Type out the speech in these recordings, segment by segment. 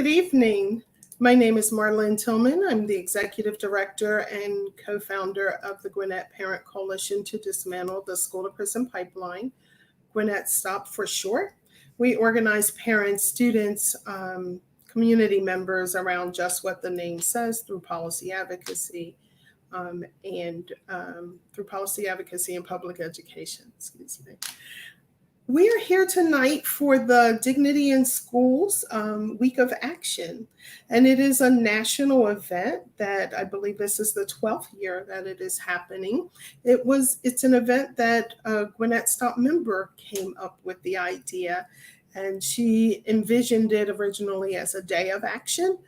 Good evening. My name is Marlene Tillman. I'm the Executive Director and co-founder of the Gwinnett Parent Coalition to Dismantle the School-to-Prison Pipeline, Gwinnett SToPP for short. We organize parents, students, community members around just what the name says through policy advocacy and public education. Excuse me. We are here tonight for the Dignity in Schools Week of Action, and it is a national event that I believe this is the 12th year that it is happening. It's an event that a Gwinnett SToPP member came up with the idea, and she envisioned it originally as a day of action.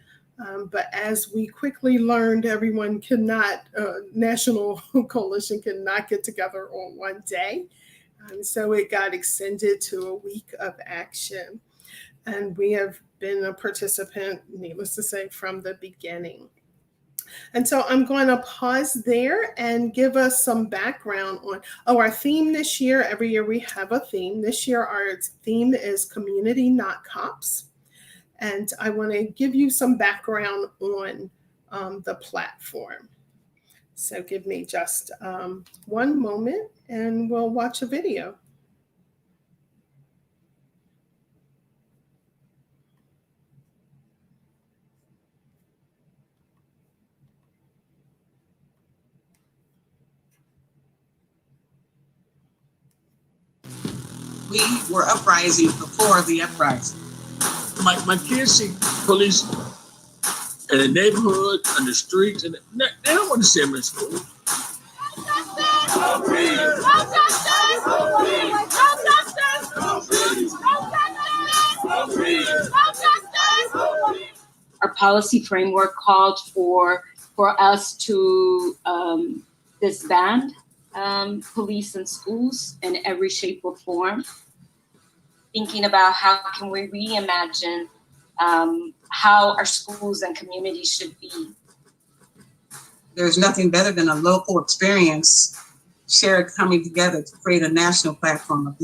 But as we quickly learned, everyone cannot, national coalition cannot get together on one day. So it got extended to a week of action. And we have been a participant, needless to say, from the beginning. And so I'm going to pause there and give us some background on, our theme this year. Every year we have a theme. This year our theme is Community Not Cops. And I want to give you some background on the platform. So give me just one moment and we'll watch a video. We were uprising before the uprising. My kids see police in the neighborhood, on the streets, and they don't want to see them in school. Our policy framework called for us to disband police in schools in every shape or form, thinking about how can we reimagine how our schools and communities should be. There's nothing better than a local experience shared coming together to create a national platform of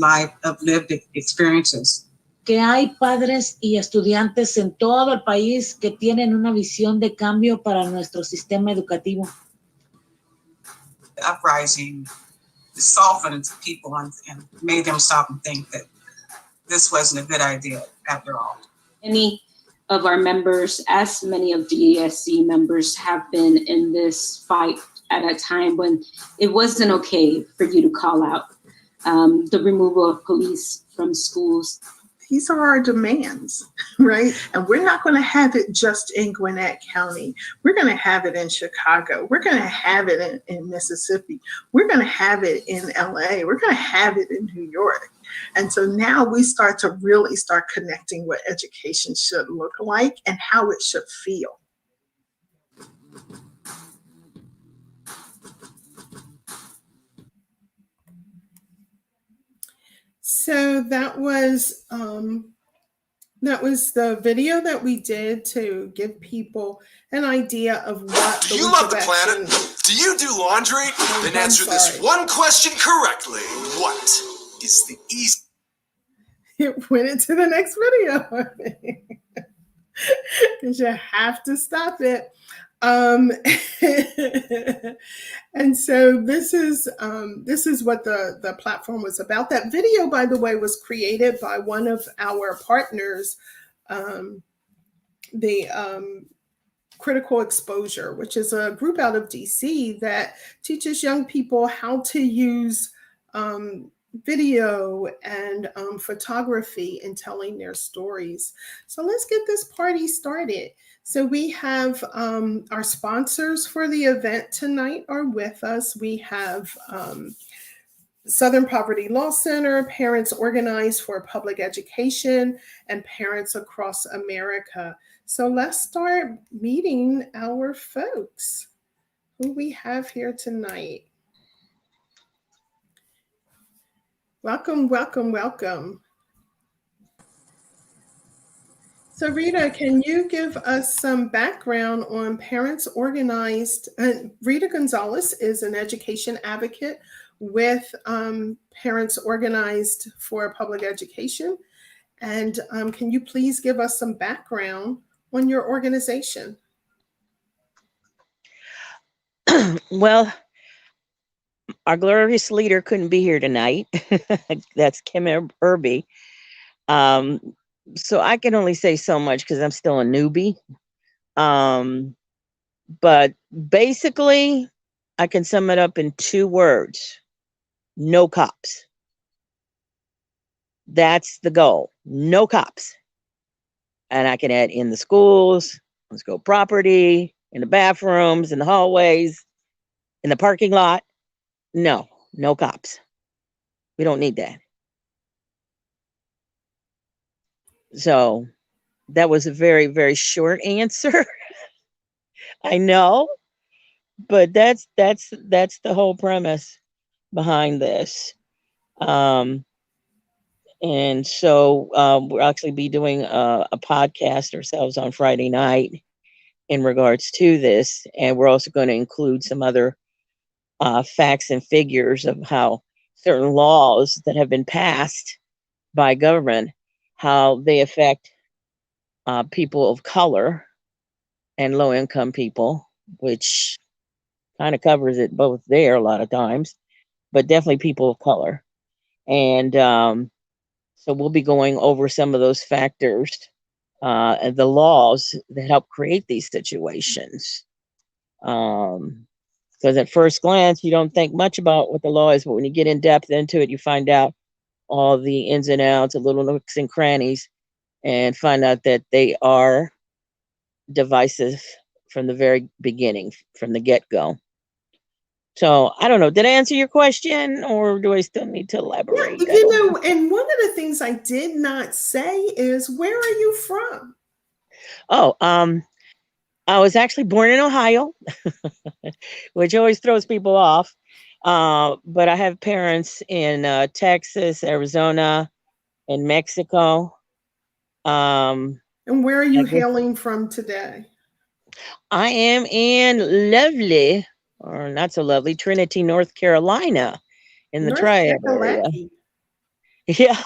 lived experiences. Que hay padres y estudiantes en todo el país que tienen una visión de cambio para nuestro sistema educativo. The uprising softened people and made them stop and think that this wasn't a good idea after all. Many of our members, as many of DSC members, have been in this fight at a time when it wasn't okay for you to call out the removal of police from schools. These are our demands, right? And we're not going to have it just in Gwinnett County. We're going to have it in Chicago. We're going to have it in Mississippi. We're going to have it in LA. We're going to have it in New York. And so now we start to really start connecting what education should look like and how it should feel. So that was the video that we did to give people an idea of what. Do you love the planet? Do you do laundry? Then answer this one question correctly. What is the east? It went into the next video because you have to stop it. And so this is what the platform was about. That video, by the way, was created by one of our partners, the Critical Exposure, which is a group out of DC that teaches young people how to use video and photography in telling their stories. So let's get this party started. So we have our sponsors for the event tonight are with us. We have Southern Poverty Law Center, Parents Organized for Public Education, and Parents Across America. So let's start meeting our folks who we have here tonight. Welcome, welcome, welcome. So Rita, can you give us some background on Parents Organized? Rita Gonzalez is an education advocate with Parents Organized for Public Education. And can you please give us some background on your organization? Well, our glorious leader couldn't be here tonight. That's Kim Irby. So I can only say so much because I'm still a newbie. But basically, I can sum it up in 2 words: no cops. That's the goal. No cops. And I can add in the schools, on school property, in the bathrooms, in the hallways, in the parking lot. No cops. We don't need that. So that was a very, very short answer. I know, but that's the whole premise behind this. And so we'll actually be doing a podcast ourselves on Friday night in regards to this. And we're also going to include some other facts and figures of how certain laws that have been passed by government, how they affect people of color and low income people, which kind of covers it both there a lot of times, but definitely people of color. And so we'll be going over some of those factors and the laws that help create these situations. Because at first glance, you don't think much about what the law is, but when you get in depth into it, you find out all the ins and outs, the little nooks and crannies, and find out that they are divisive from the very beginning, from the get-go. So I don't know. Did I answer your question, or do I still need to elaborate? Yeah, you know, and one of the things I did not say is, where are you from? Oh, I was actually born in Ohio, which always throws people off. But I have parents in Texas, Arizona, and Mexico. And where are you hailing from today? I am in lovely, or not so lovely, Trinity, North Carolina, in the Triad area. Yeah.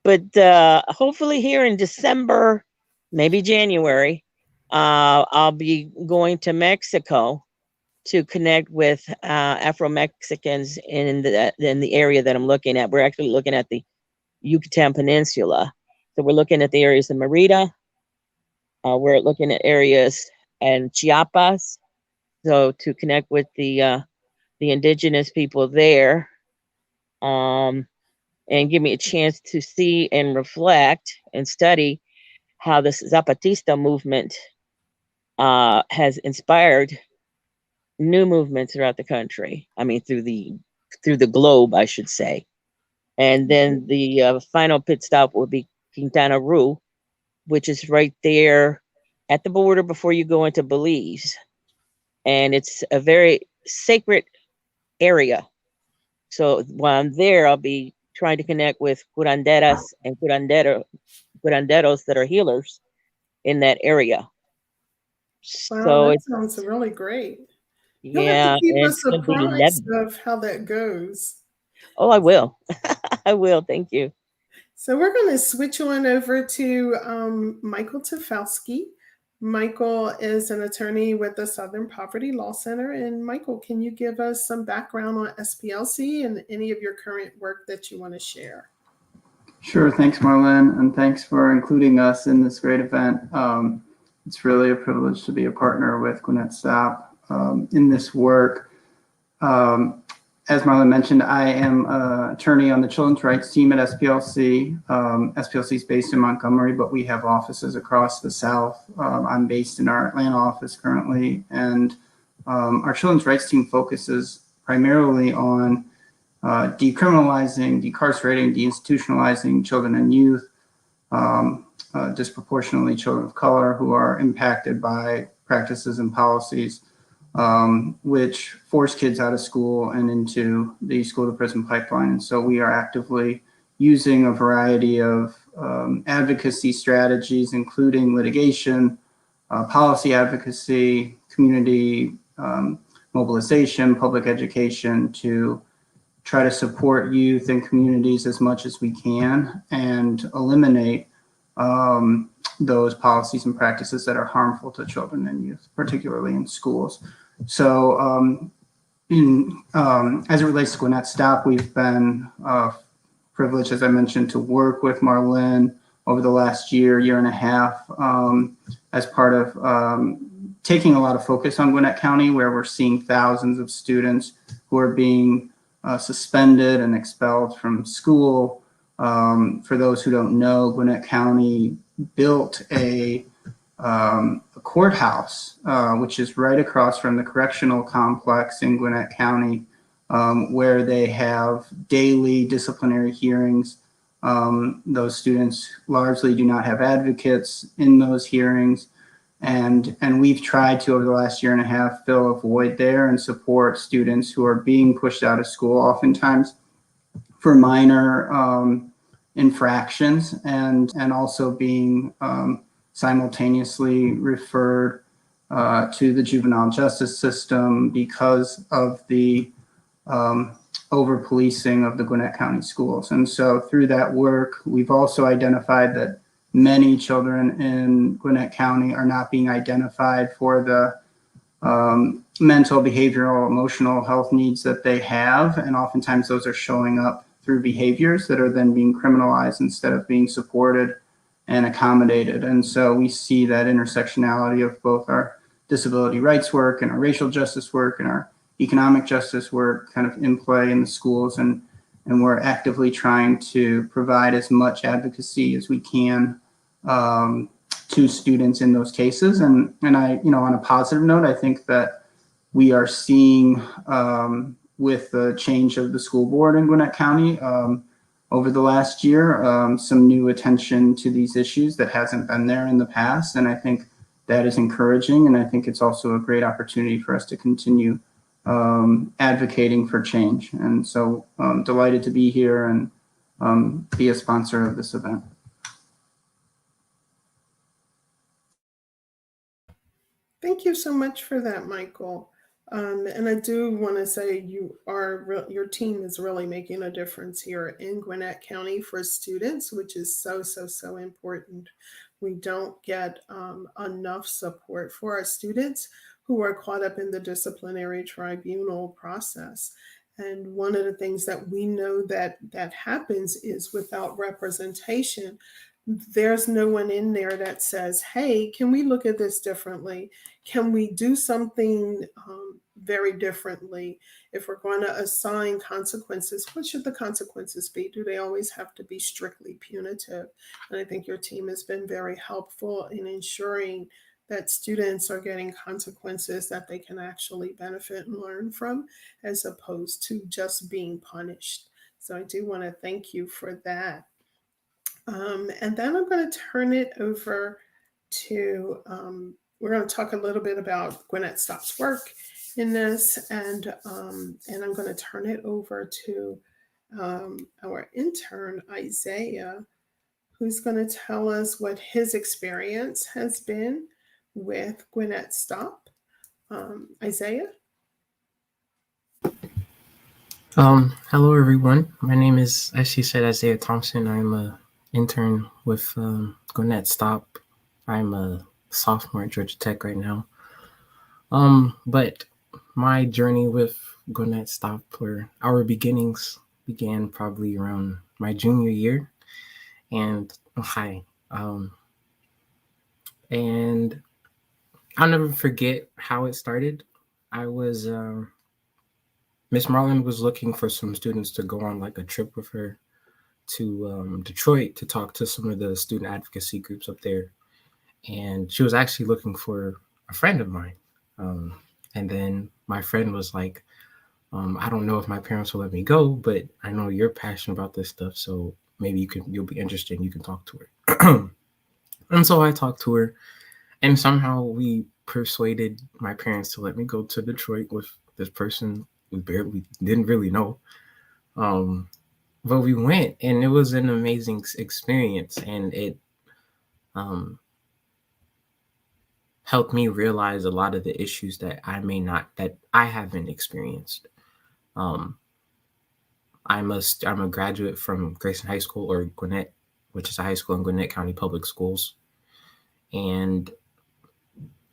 But hopefully here in December, maybe January, I'll be going to Mexico to connect with Afro-Mexicans in the area that I'm looking at. We're actually looking at the Yucatan Peninsula. So we're looking at the areas of Merida. We're looking at areas in Chiapas. So to connect with the indigenous people there, and give me a chance to see and reflect and study how this Zapatista movement has inspired new movements throughout the country. I mean, through the globe, I should say. And then the final pit stop will be Quintana Roo, which is right there at the border before you go into Belize. And it's a very sacred area. So while I'm there, I'll be trying to connect with curanderas and curanderos that are healers in that area. Wow, So that sounds really great. You'll yeah, have to keep us it's gonna be apprised 11. of how that goes. Oh, I will. I will. Thank you. So we're going to switch on over to Michael Tofowski. Michael is an attorney with the Southern Poverty Law Center. And Michael, can you give us some background on SPLC and any of your current work that you want to share? Sure. Thanks, Marlene, and thanks for including us in this great event. It's really a privilege to be a partner with Gwinnett SToPP in this work. As Marlene mentioned, I am an attorney on the children's rights team at SPLC. SPLC is based in Montgomery, but we have offices across the South. I'm based in our Atlanta office currently, and our children's rights team focuses primarily on decriminalizing, decarcerating, deinstitutionalizing children and youth, disproportionately children of color who are impacted by practices and policies which force kids out of school and into the school to prison pipeline. And so we are actively using a variety of advocacy strategies, including litigation, policy advocacy, community mobilization, public education, to try to support youth and communities as much as we can and eliminate those policies and practices that are harmful to children and youth, particularly in schools. So as it relates to Gwinnett SToPP, we've been privileged, as I mentioned, to work with Marlene over the last year and a half as part of taking a lot of focus on Gwinnett County, where we're seeing thousands of students who are being suspended and expelled from school. For those who don't know, Gwinnett County built a courthouse, which is right across from the correctional complex in Gwinnett County, where they have daily disciplinary hearings. Those students largely do not have advocates in those hearings. And we've tried to, over the last year and a half, fill a void there and support students who are being pushed out of school, oftentimes for minor infractions, and also being simultaneously referred to the juvenile justice system because of the over-policing of the Gwinnett County schools. And so through that work, we've also identified that many children in Gwinnett County are not being identified for the mental, behavioral, emotional health needs that they have. And oftentimes those are showing up through behaviors that are then being criminalized instead of being supported and accommodated. And so we see that intersectionality of both our disability rights work and our racial justice work and our economic justice work kind of in play in the schools. And we're actively trying to provide as much advocacy as we can to students in those cases. And I, on a positive note, I think that we are seeing with the change of the school board in Gwinnett County over the last year, some new attention to these issues that hasn't been there in the past. And I think that is encouraging. And I think it's also a great opportunity for us to continue advocating for change. And so I'm delighted to be here and be a sponsor of this event. Thank you so much for that, Michael. And I do want to say your team is really making a difference here in Gwinnett County for students, which is so important. We don't get enough support for our students who are caught up in the disciplinary tribunal process. And one of the things that we know that happens is without representation, there's no one in there that says, hey, can we look at this differently? Can we do something very differently? If we're going to assign consequences, what should the consequences be? Do they always have to be strictly punitive? And I think your team has been very helpful in ensuring that students are getting consequences that they can actually benefit and learn from, as opposed to just being punished. So I do want to thank you for that. And then I'm going to turn it over to, we're going to talk a little bit about Gwinnett SToPP's work in this, and I'm going to turn it over to our intern, Isaiah, who's going to tell us what his experience has been with Gwinnett SToPP. Isaiah? Hello everyone. My name is, as she said, Isaiah Thompson. I'm a intern with Gwinnett SToPP. I'm a sophomore at Georgia Tech right now. But my journey with Gwinnett SToPP, or our beginnings, began probably around my junior year. And and I'll never forget how it started. I was Miss Marlin was looking for some students to go on like a trip with her to Detroit to talk to some of the student advocacy groups up there. And she was actually looking for a friend of mine. And then my friend was like, I don't know if my parents will let me go, but I know you're passionate about this stuff. So maybe you'll be interested and you can talk to her. And so I talked to her, and somehow we persuaded my parents to let me go to Detroit with this person we didn't really know. But we went, and it was an amazing experience, and it helped me realize a lot of the issues that I haven't experienced. I'm a graduate from Grayson High School, or Gwinnett which is a high school in Gwinnett County Public Schools. And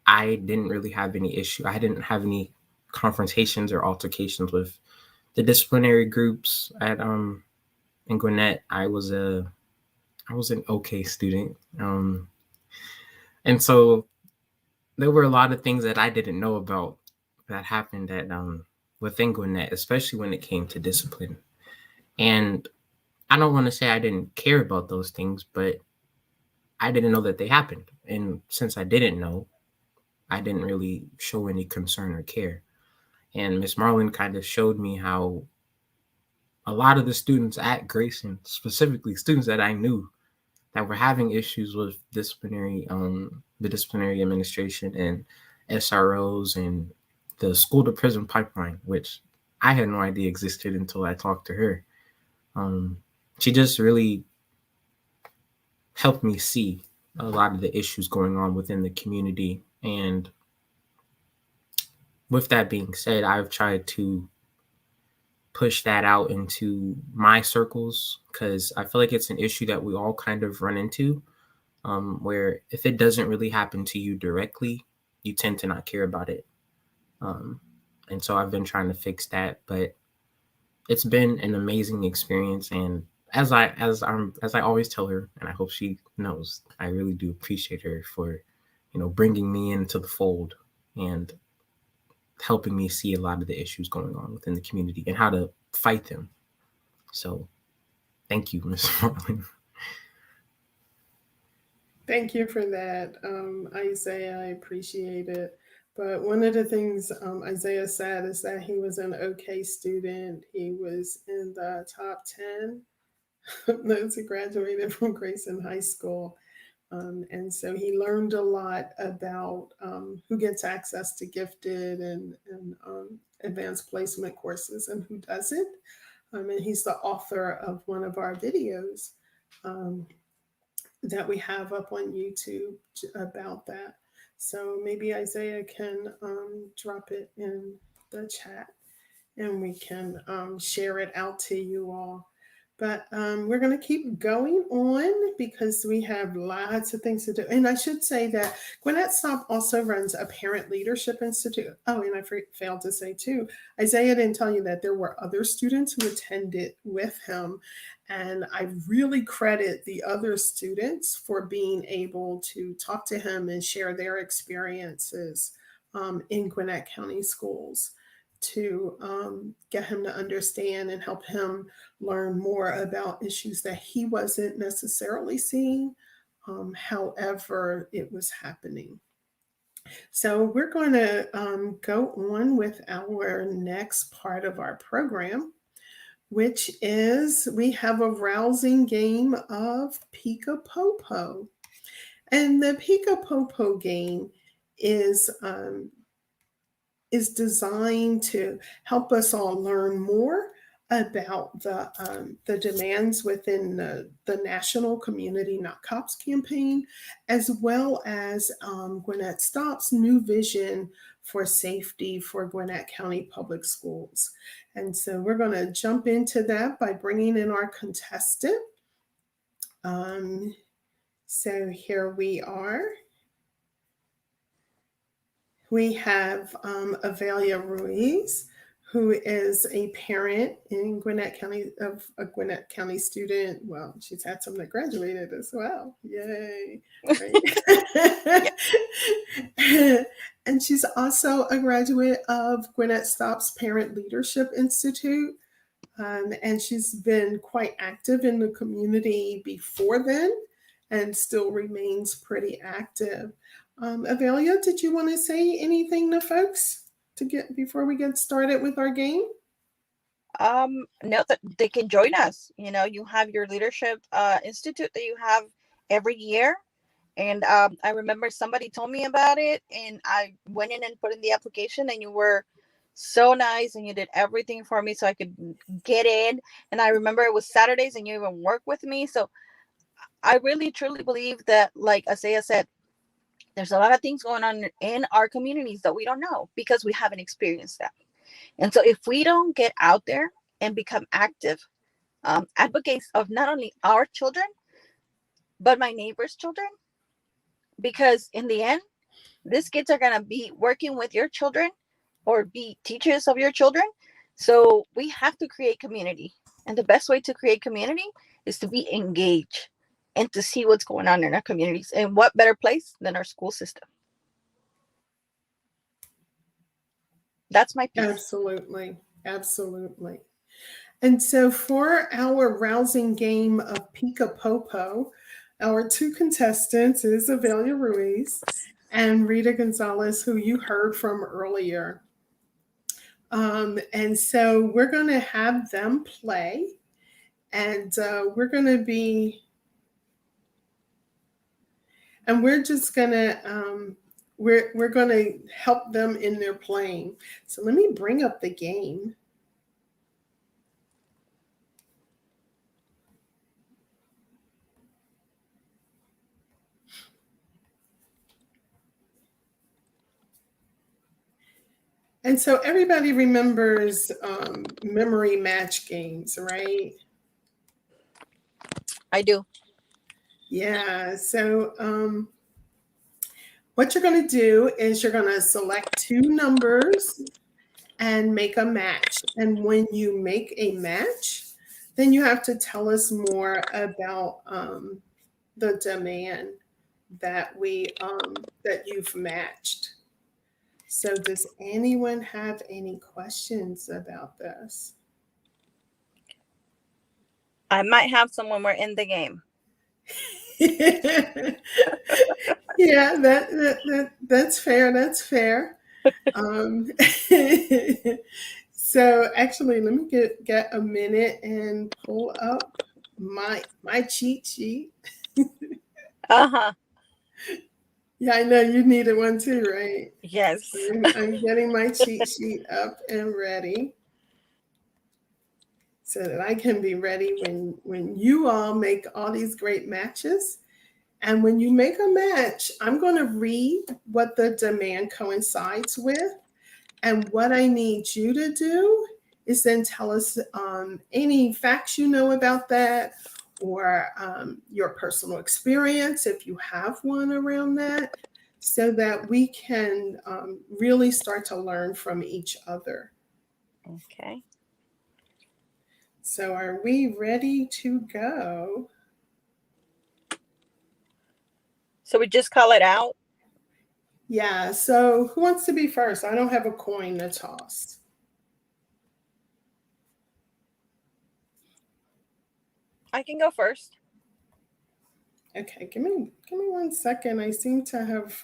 I didn't really have any issue. I didn't have any confrontations or altercations with the disciplinary groups at in Gwinnett. I was an okay student. And so there were a lot of things that I didn't know about that happened at within Gwinnett, especially when it came to discipline. And I don't want to say I didn't care about those things, but I didn't know that they happened. And since I didn't know, I didn't really show any concern or care. And Miss Marlin kind of showed me how a lot of the students at Grayson, specifically students that I knew that were having issues with disciplinary, the disciplinary administration and SROs and the school to prison pipeline, which I had no idea existed until I talked to her. She just really helped me see a lot of the issues going on within the community. And with that being said, I've tried to push that out into my circles because I feel like it's an issue that we all kind of run into, where if it doesn't really happen to you directly, you tend to not care about it. And so I've been trying to fix that, but it's been an amazing experience. And as I always tell her, and I hope she knows, I really do appreciate her for, bringing me into the fold and helping me see a lot of the issues going on within the community and how to fight them. So thank you, Ms. Marlin. Thank you for that, Isaiah. I appreciate it. But one of the things Isaiah said is that he was an okay student. He was in the top 10 of those who graduated from Grayson High School. And so he learned a lot about who gets access to gifted and advanced placement courses and who doesn't. And he's the author of one of our videos that we have up on YouTube about that. So maybe Isaiah can drop it in the chat and we can share it out to you all. But we're going to keep going on because we have lots of things to do. And I should say that Gwinnett SToPP also runs a Parent Leadership Institute. Oh, and I failed to say too, Isaiah didn't tell you that there were other students who attended with him. And I really credit the other students for being able to talk to him and share their experiences in Gwinnett County schools to get him to understand and help him learn more about issues that he wasn't necessarily seeing, however it was happening. So we're going to go on with our next part of our program, which is we have a rousing game of P.O.P.E. And the P.O.P.E. game is designed to help us all learn more about the demands within the National Community Not Cops campaign, as well as Gwinnett SToPP's new vision for safety for Gwinnett County Public Schools. And so we're going to jump into that by bringing in our contestant. So here we are. We have Avelia Ruiz, who is a parent in Gwinnett County of a Gwinnett County student. Well, she's had some that graduated as well. Yay. Right? And she's also a graduate of Gwinnett SToPP's Parent Leadership Institute. And she's been quite active in the community before then and still remains pretty active. Avelia, did you want to say anything to folks before we get started with our game? No, that they can join us. You have your leadership institute that you have every year. And I remember somebody told me about it and I went in and put in the application and you were so nice and you did everything for me so I could get in. And I remember it was Saturdays and you even worked with me. So I really, truly believe that, like Isaiah said, there's a lot of things going on in our communities that we don't know because we haven't experienced that. And so if we don't get out there and become active advocates of not only our children, but my neighbor's children, because in the end, these kids are going to be working with your children or be teachers of your children. So we have to create community. And the best way to create community is to be engaged and to see what's going on in our communities. And what better place than our school system? That's my piece. Absolutely. Absolutely. And so for our rousing game of P.O.P.E, our two contestants is Avelia Ruiz and Rita Gonzalez, who you heard from earlier. And so we're going to have them play, and we're going to be, and we're just going to, we're going to help them in their playing. So let me bring up the game. And so everybody remembers memory match games, right? I do. Yeah. So what you're going to do is you're going to select two numbers and make a match. And when you make a match, then you have to tell us more about the demand that that you've matched. So does anyone have any questions about this? I might have some when we're in the game. Yeah, that's fair. That's fair. So actually, let me get a minute and pull up my cheat sheet. Uh-huh. Yeah, I know you needed one too, right? Yes. I'm getting my cheat sheet up and ready so that I can be ready when you all make all these great matches. And when you make a match, I'm going to read what the demand coincides with. And what I need you to do is then tell us any facts you know about that, or your personal experience, if you have one around that, so that we can really start to learn from each other. Okay. So are we ready to go? So we just call it out? Yeah, so who wants to be first? I don't have a coin to toss. I can go first. Okay, give me 1 second. I seem to have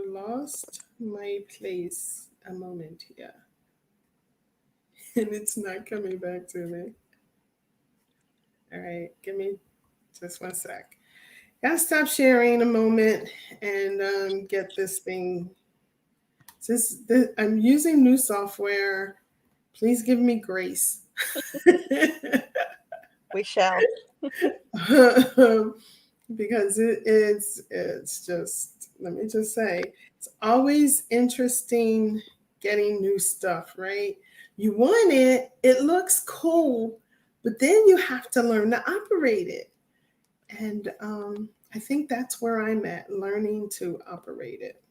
lost my place a moment here. And it's not coming back to me. All right, give me just 1 sec. Gotta stop sharing a moment and get this thing. I'm using new software. Please give me grace. We shall. Because it's just, let me just say, it's always interesting getting new stuff, right? You want it, it looks cool, but then you have to learn to operate it. And I think that's where I'm at, learning to operate it.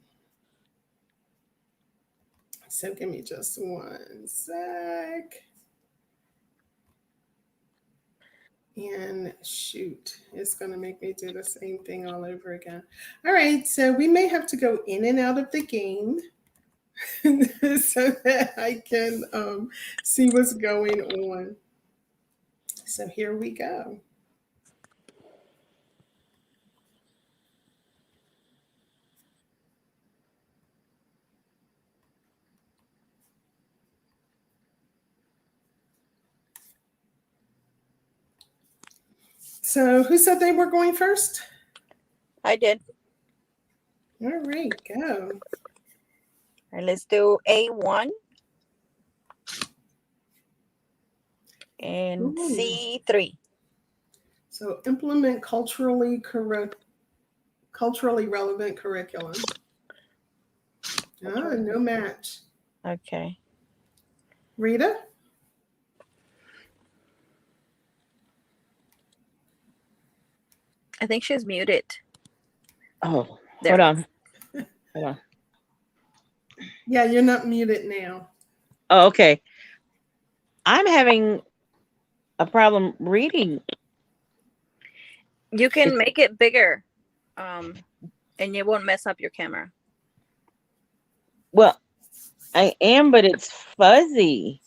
So give me just 1 sec. And shoot, it's going to make me do the same thing all over again. All right, so we may have to go in and out of the game so that I can see what's going on. So here we go. So who said they were going first? I did. All right, go. All right, let's do A1 and Ooh. C3. So implement culturally relevant curriculum. Ah, no match. Okay. Rita? I think she's muted. Oh, There hold we on. Hold on. Yeah, you're not muted now. Oh, okay. I'm having a problem reading. You can It's, make it bigger, and it won't mess up your camera. well, I am, but it's fuzzy.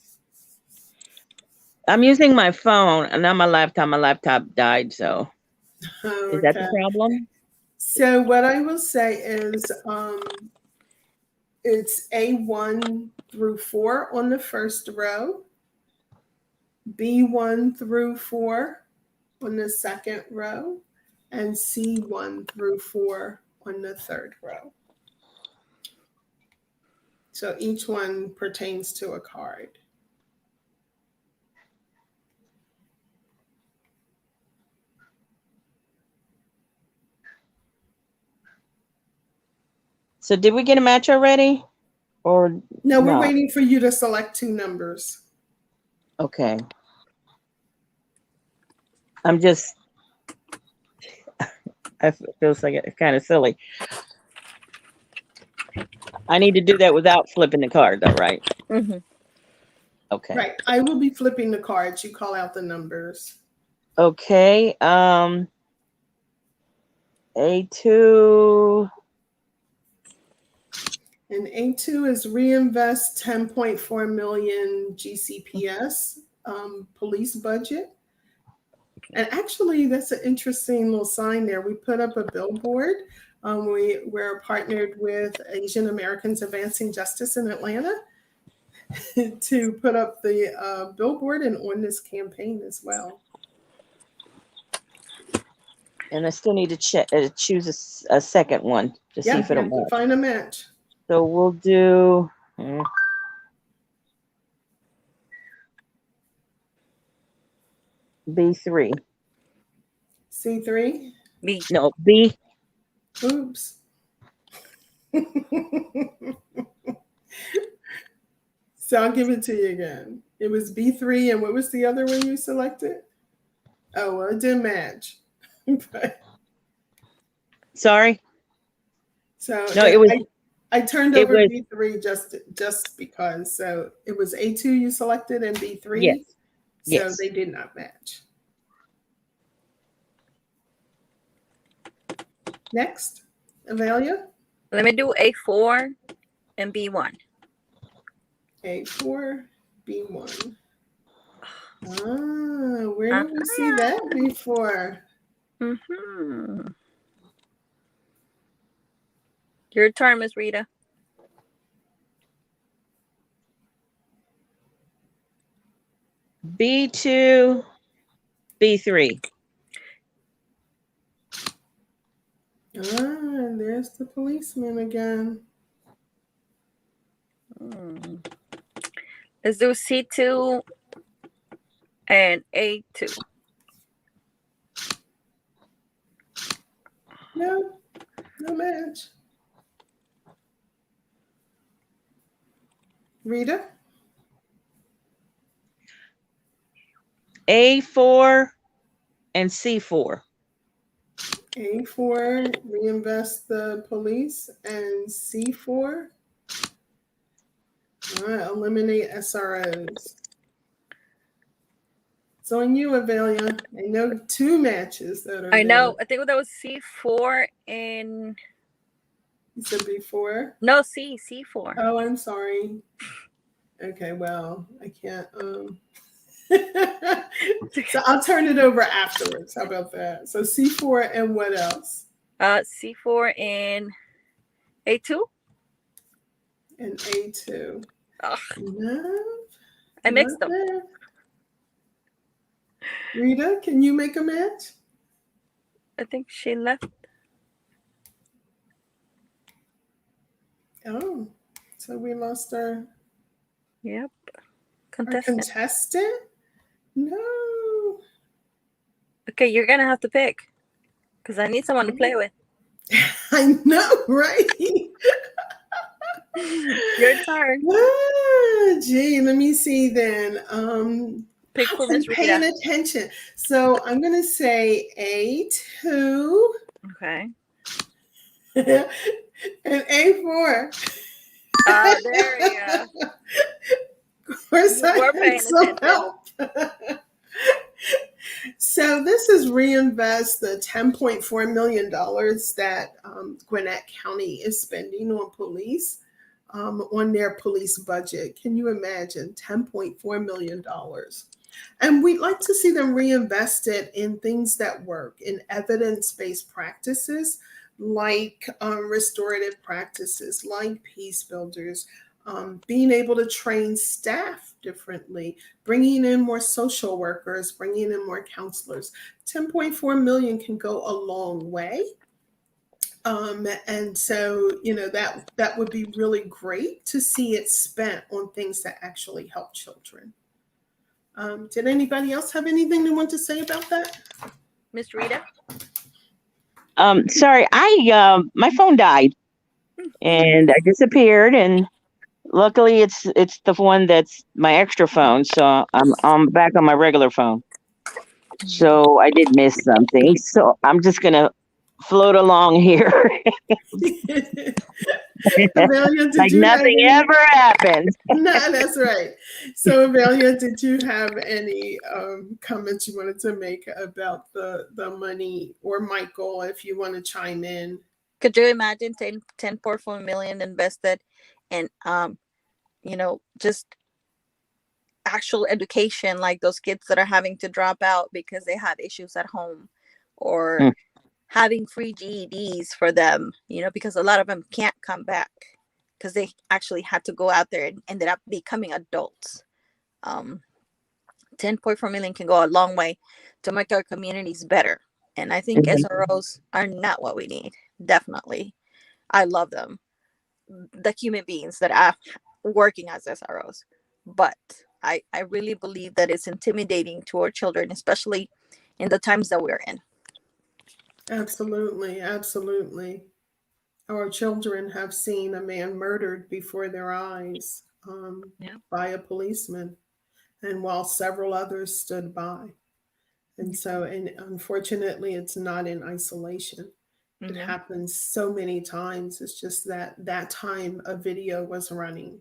I'm using my phone and not my laptop. My laptop died, so is that the Okay. problem? So what I will say is it's A1 through 4 on the first row, B1 through 4 on the second row, and C1 through 4 on the third row. So each one pertains to a card. So did we get a match already? Or No, we're no? waiting for you to select 2 numbers. Okay. I'm just, it feels like it's kind of silly. I need to do that without flipping the card though, right? Mm-hmm. Okay. Right. I will be flipping the cards. You call out the numbers. Okay. A2. And A2 is reinvest 10.4 million GCPS police budget. And actually, that's an interesting little sign there. We put up a billboard. We're partnered with Asian Americans Advancing Justice in Atlanta to put up the billboard and on this campaign as well. And I still need to choose a second one to see Yeah, if you it'll have to match. find a match. So we'll do B3. C3. B. No, B. Oops. So I'll give it to you again. It was B3, and what was the other one you selected? Oh, well, it didn't match. Sorry. So No, it was. I turned it over was, B3 just because. So it was A2 you selected and B3. Yes. So Yes. they did not match. Next, Avelia. Let me do A4 and B1. A4, B1. Ah, where did we see that before? Mm-hmm. Your turn, Miss Rita. B2, B3. Ah, there's the policeman again. Let's do C2 and A2. No match. Rita? A4 and C4. A4, reinvest the police, and C4, all right, eliminate SROs. It's on you, Avelia. I know 2 matches that are I know. there. I think that was C4 and. You said B4? No, C4. Oh, I'm sorry. Okay, well, I can't. So I'll turn it over afterwards. How about that? So C4 and what else? C4 and A2. And A2. Ugh. No, I mixed them. there. Rita, can you make a match? I think she left. Oh, so we lost our Yep. contestant? No. Okay, you're gonna have to pick because I need someone to play with. I know, right? Your turn. Gee, let me see then. Pick for And Miss paying Rita. attention. So I'm going to say A2 Okay. and A4. There you go. Of course, You I were had paying some attention. help. So this is reinvest the $10.4 million that Gwinnett County is spending on police, on their police budget. Can you imagine? $10.4 million. And we'd like to see them reinvested in things that work, in evidence-based practices like restorative practices, like peace builders, being able to train staff differently, bringing in more social workers, bringing in more counselors. 10.4 million can go a long way. And so, that would be really great to see it spent on things that actually help children. Did anybody else have anything they want to say about that? Miss Rita? Sorry, my phone died and I disappeared, and luckily it's the one that's my extra phone, so I'm back on my regular phone. So I did miss something. So I'm just gonna float along here. Avelia, like nothing ever happened. No, that's right. So Avelia, did you have any comments you wanted to make about the money, or Michael, if you want to chime in? Could you imagine 10.4 million invested in just actual education, like those kids that are having to drop out because they had issues at home, or having free GEDs for them, because a lot of them can't come back because they actually had to go out there and ended up becoming adults. 10.4 million can go a long way to make our communities better. And I think SROs are not what we need. Definitely. I love them, the human beings that are working as SROs. But I really believe that it's intimidating to our children, especially in the times that we're in. Absolutely, absolutely. Our children have seen a man murdered before their eyes by a policeman, and while several others stood by. And so, and unfortunately, it's not in isolation. It happens so many times. It's just that time a video was running.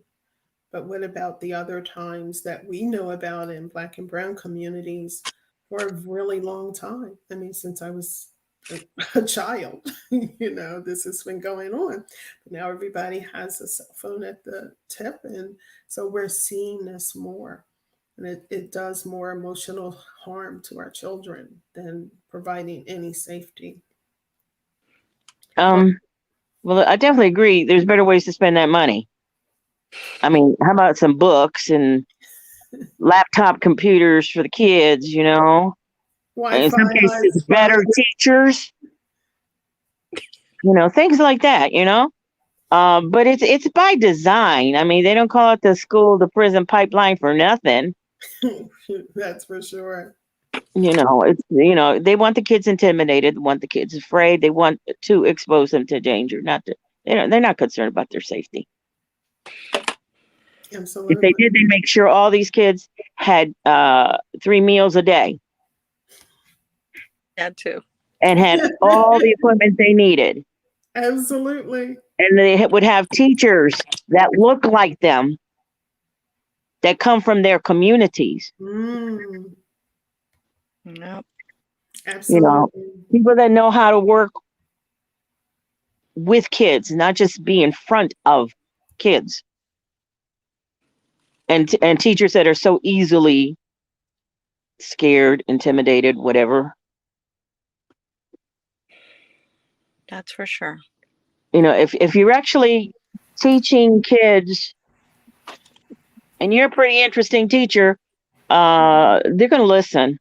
But what about the other times that we know about in Black and Brown communities for a really long time? I mean, since I was a child, this has been going on. But now everybody has a cell phone at the tip. And so we're seeing this more. And it does more emotional harm to our children than providing any safety. Well, I definitely agree. There's better ways to spend that money. I mean, how about some books and laptop computers for the kids, In some cases, better teachers, things like that, But it's by design. I mean, they don't call it the school to prison pipeline for nothing. That's for sure. It's they want the kids intimidated, want the kids afraid, they want to expose them to danger, they're not concerned about their safety. Absolutely. If they did, they make sure all these kids had 3 meals a day. That too. And had all the equipment they needed. Absolutely. And they would have teachers that look like them, that come from their communities. Yep. Absolutely. People that know how to work with kids, not just be in front of kids. And teachers that are so easily scared, intimidated, whatever. That's for sure. If you're actually teaching kids and you're a pretty interesting teacher, they're going to listen.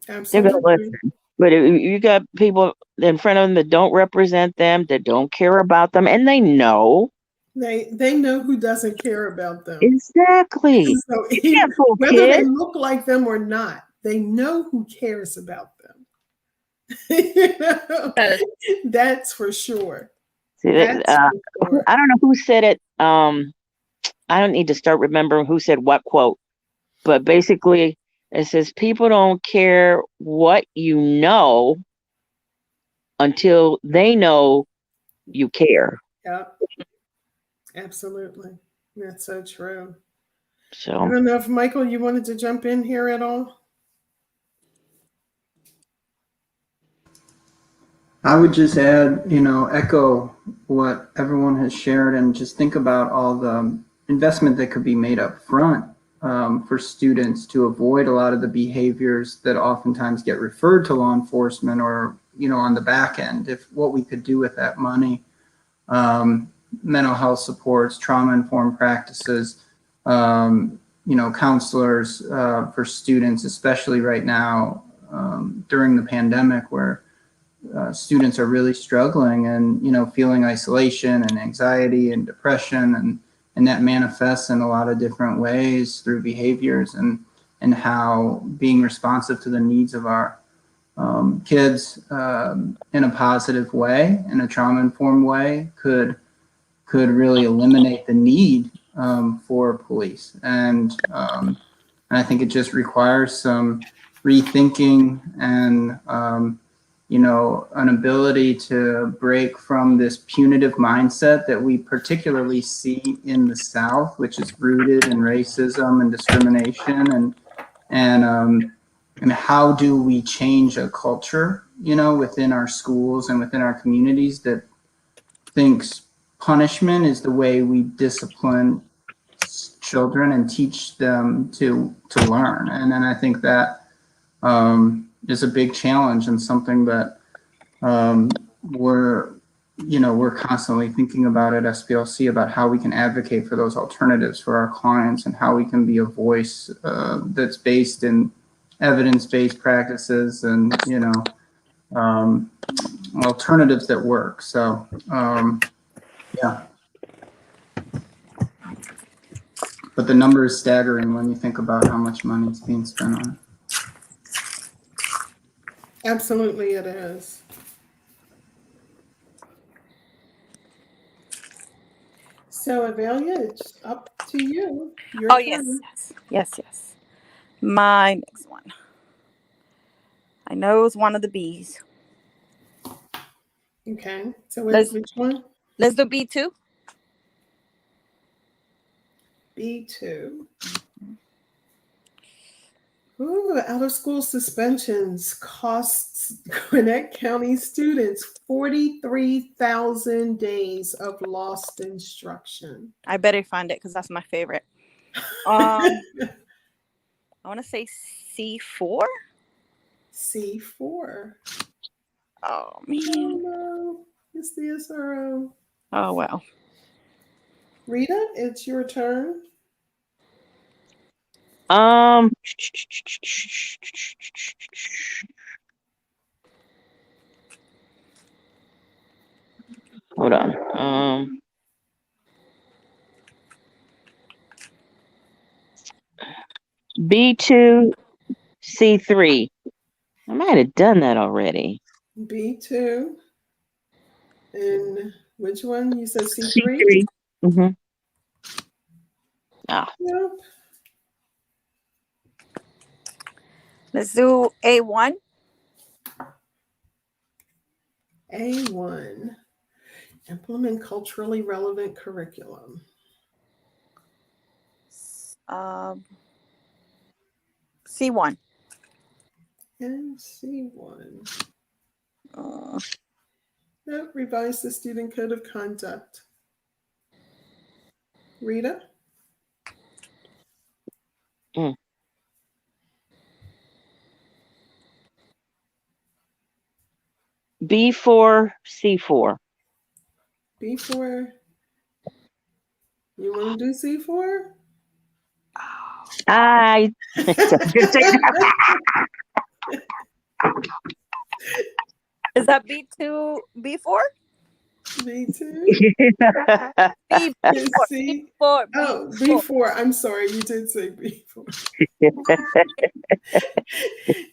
Absolutely. They're going to listen. But if you got people in front of them that don't represent them, that don't care about them, and they know. They know who doesn't care about them. Exactly. So whether they look like them or not, they know who cares about them. That's for sure. See, I don't know who said it. I don't need to start remembering who said what quote, but basically it says people don't care what you know until they know you care. Yep. Absolutely. That's so true. I So don't know if Michael, you wanted to jump in here at all? I would just add, echo what everyone has shared and just think about all the investment that could be made up front for students to avoid a lot of the behaviors that oftentimes get referred to law enforcement or, on the back end. If what we could do with that money, mental health supports, trauma-informed practices, counselors for students, especially right now during the pandemic where students are really struggling and feeling isolation and anxiety and depression, and that manifests in a lot of different ways through behaviors, and how being responsive to the needs of our kids in a positive way, in a trauma-informed way, could really eliminate the need for police. And I think it just requires some rethinking and an ability to break from this punitive mindset that we particularly see in the South, which is rooted in racism and discrimination, and how do we change a culture, within our schools and within our communities that thinks punishment is the way we discipline children and teach them to learn. And then I think that is a big challenge and something that we're constantly thinking about at SPLC about how we can advocate for those alternatives for our clients and how we can be a voice that's based in evidence-based practices and alternatives that work. So yeah, but the number is staggering when you think about how much money is being spent on it. Absolutely, it is. So, Avelia, it's up to you. Your turn. Yes. My next one. I know it's one of the B's. Okay. So, which one? Let's do B2. B2. Ooh, out of school suspensions costs Gwinnett County students 43,000 days of lost instruction. I better find it because that's my favorite. I want to say C4. C4. Oh man. Oh no, it's the SRO. Oh well. Rita, it's your turn. hold on. B2, C3. I might have done that already. B2. And which one? You said C3? C3. Mm-hmm. Yep. Let's do A1. A1. Implement culturally relevant curriculum. C1. And C1. Nope, revise the student code of conduct. Rita? B4, C4. B4. You want to do C4? Is that B2, B4? B2? B4. Oh, B4. I'm sorry, you did say B4.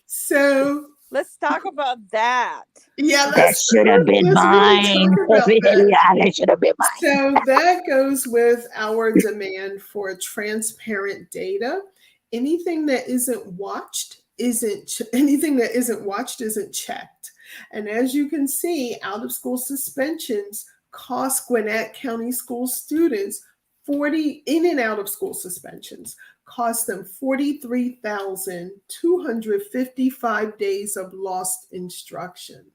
So let's talk about that. Yeah, that should have been mine. That should have been mine. So that goes with our demand for transparent data Anything that isn't watched isn't checked. And as you can see, out of school suspensions cost Gwinnett County School students 40 in and out of school suspensions cost them 43,255 days of lost instruction.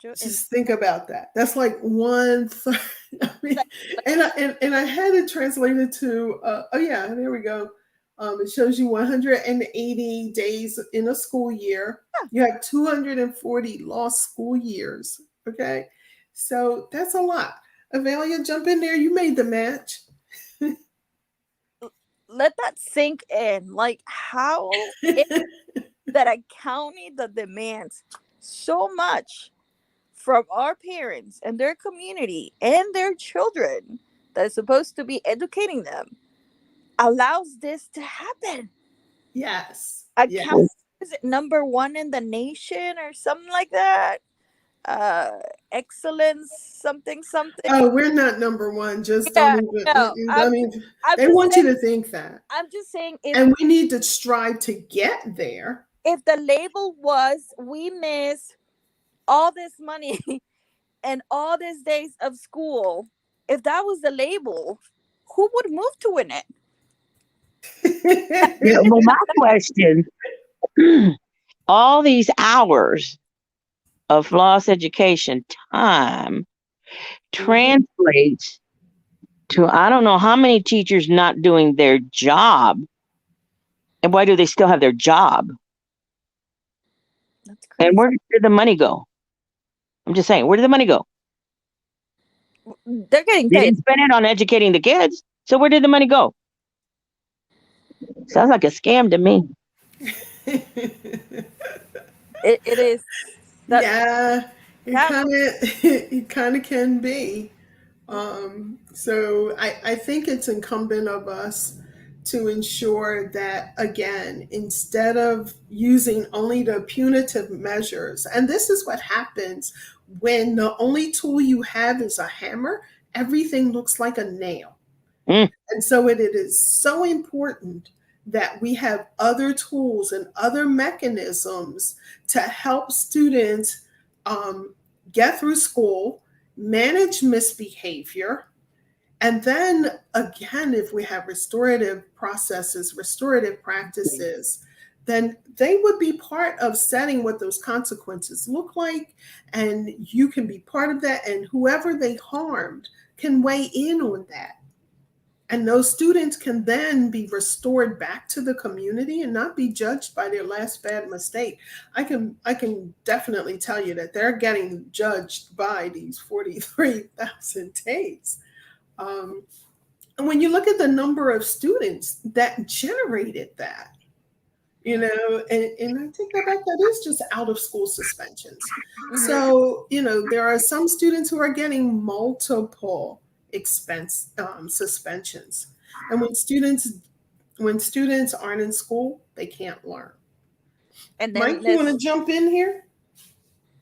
Just think about that. That's like 1/3. I mean, and I had it translated to oh yeah, there we go. It shows you 180 days in a school year. You have 240 lost school years. Okay, so that's a lot. Avelia, jump in there. You made the match. Let that sink in. Like, how is that a county that demands so much from our parents and their community and their children that is supposed to be educating them allows this to happen? Yes. County, is it number 1 in the nation or something like that? Excellence, something. Oh, we're not number 1. Just Yeah, don't even. no, They want you to think that. I'm just saying, and we need to strive to get there. If the label was, we miss all this money and all these days of school, if that was the label, who would move to Gwinnett? Yeah, well, my question, all these hours of lost education time translates to, I don't know how many teachers not doing their job. And why do they still have their job? That's crazy. And where did the money go? I'm just saying, where did the money go? They're getting They paid. didn't spend it on educating the kids. So where did the money go? Sounds like a scam to me. It is. Yeah, it kind of can be. So I think it's incumbent of us to ensure that, again, instead of using only the punitive measures, and this is what happens when the only tool you have is a hammer, everything looks like a nail. And so it is so important that we have other tools and other mechanisms to help students get through school, manage misbehavior, and then again, if we have restorative processes, restorative practices, then they would be part of setting what those consequences look like. And you can be part of that. And whoever they harmed can weigh in on that. And those students can then be restored back to the community and not be judged by their last bad mistake. I can definitely tell you that they're getting judged by these 43,000 days. And when you look at the number of students that generated that, and I take that back, that is just out of school suspensions. So, there are some students who are getting multiple expense suspensions. And when students aren't in school, they can't learn. And then Mike, you want to jump in here?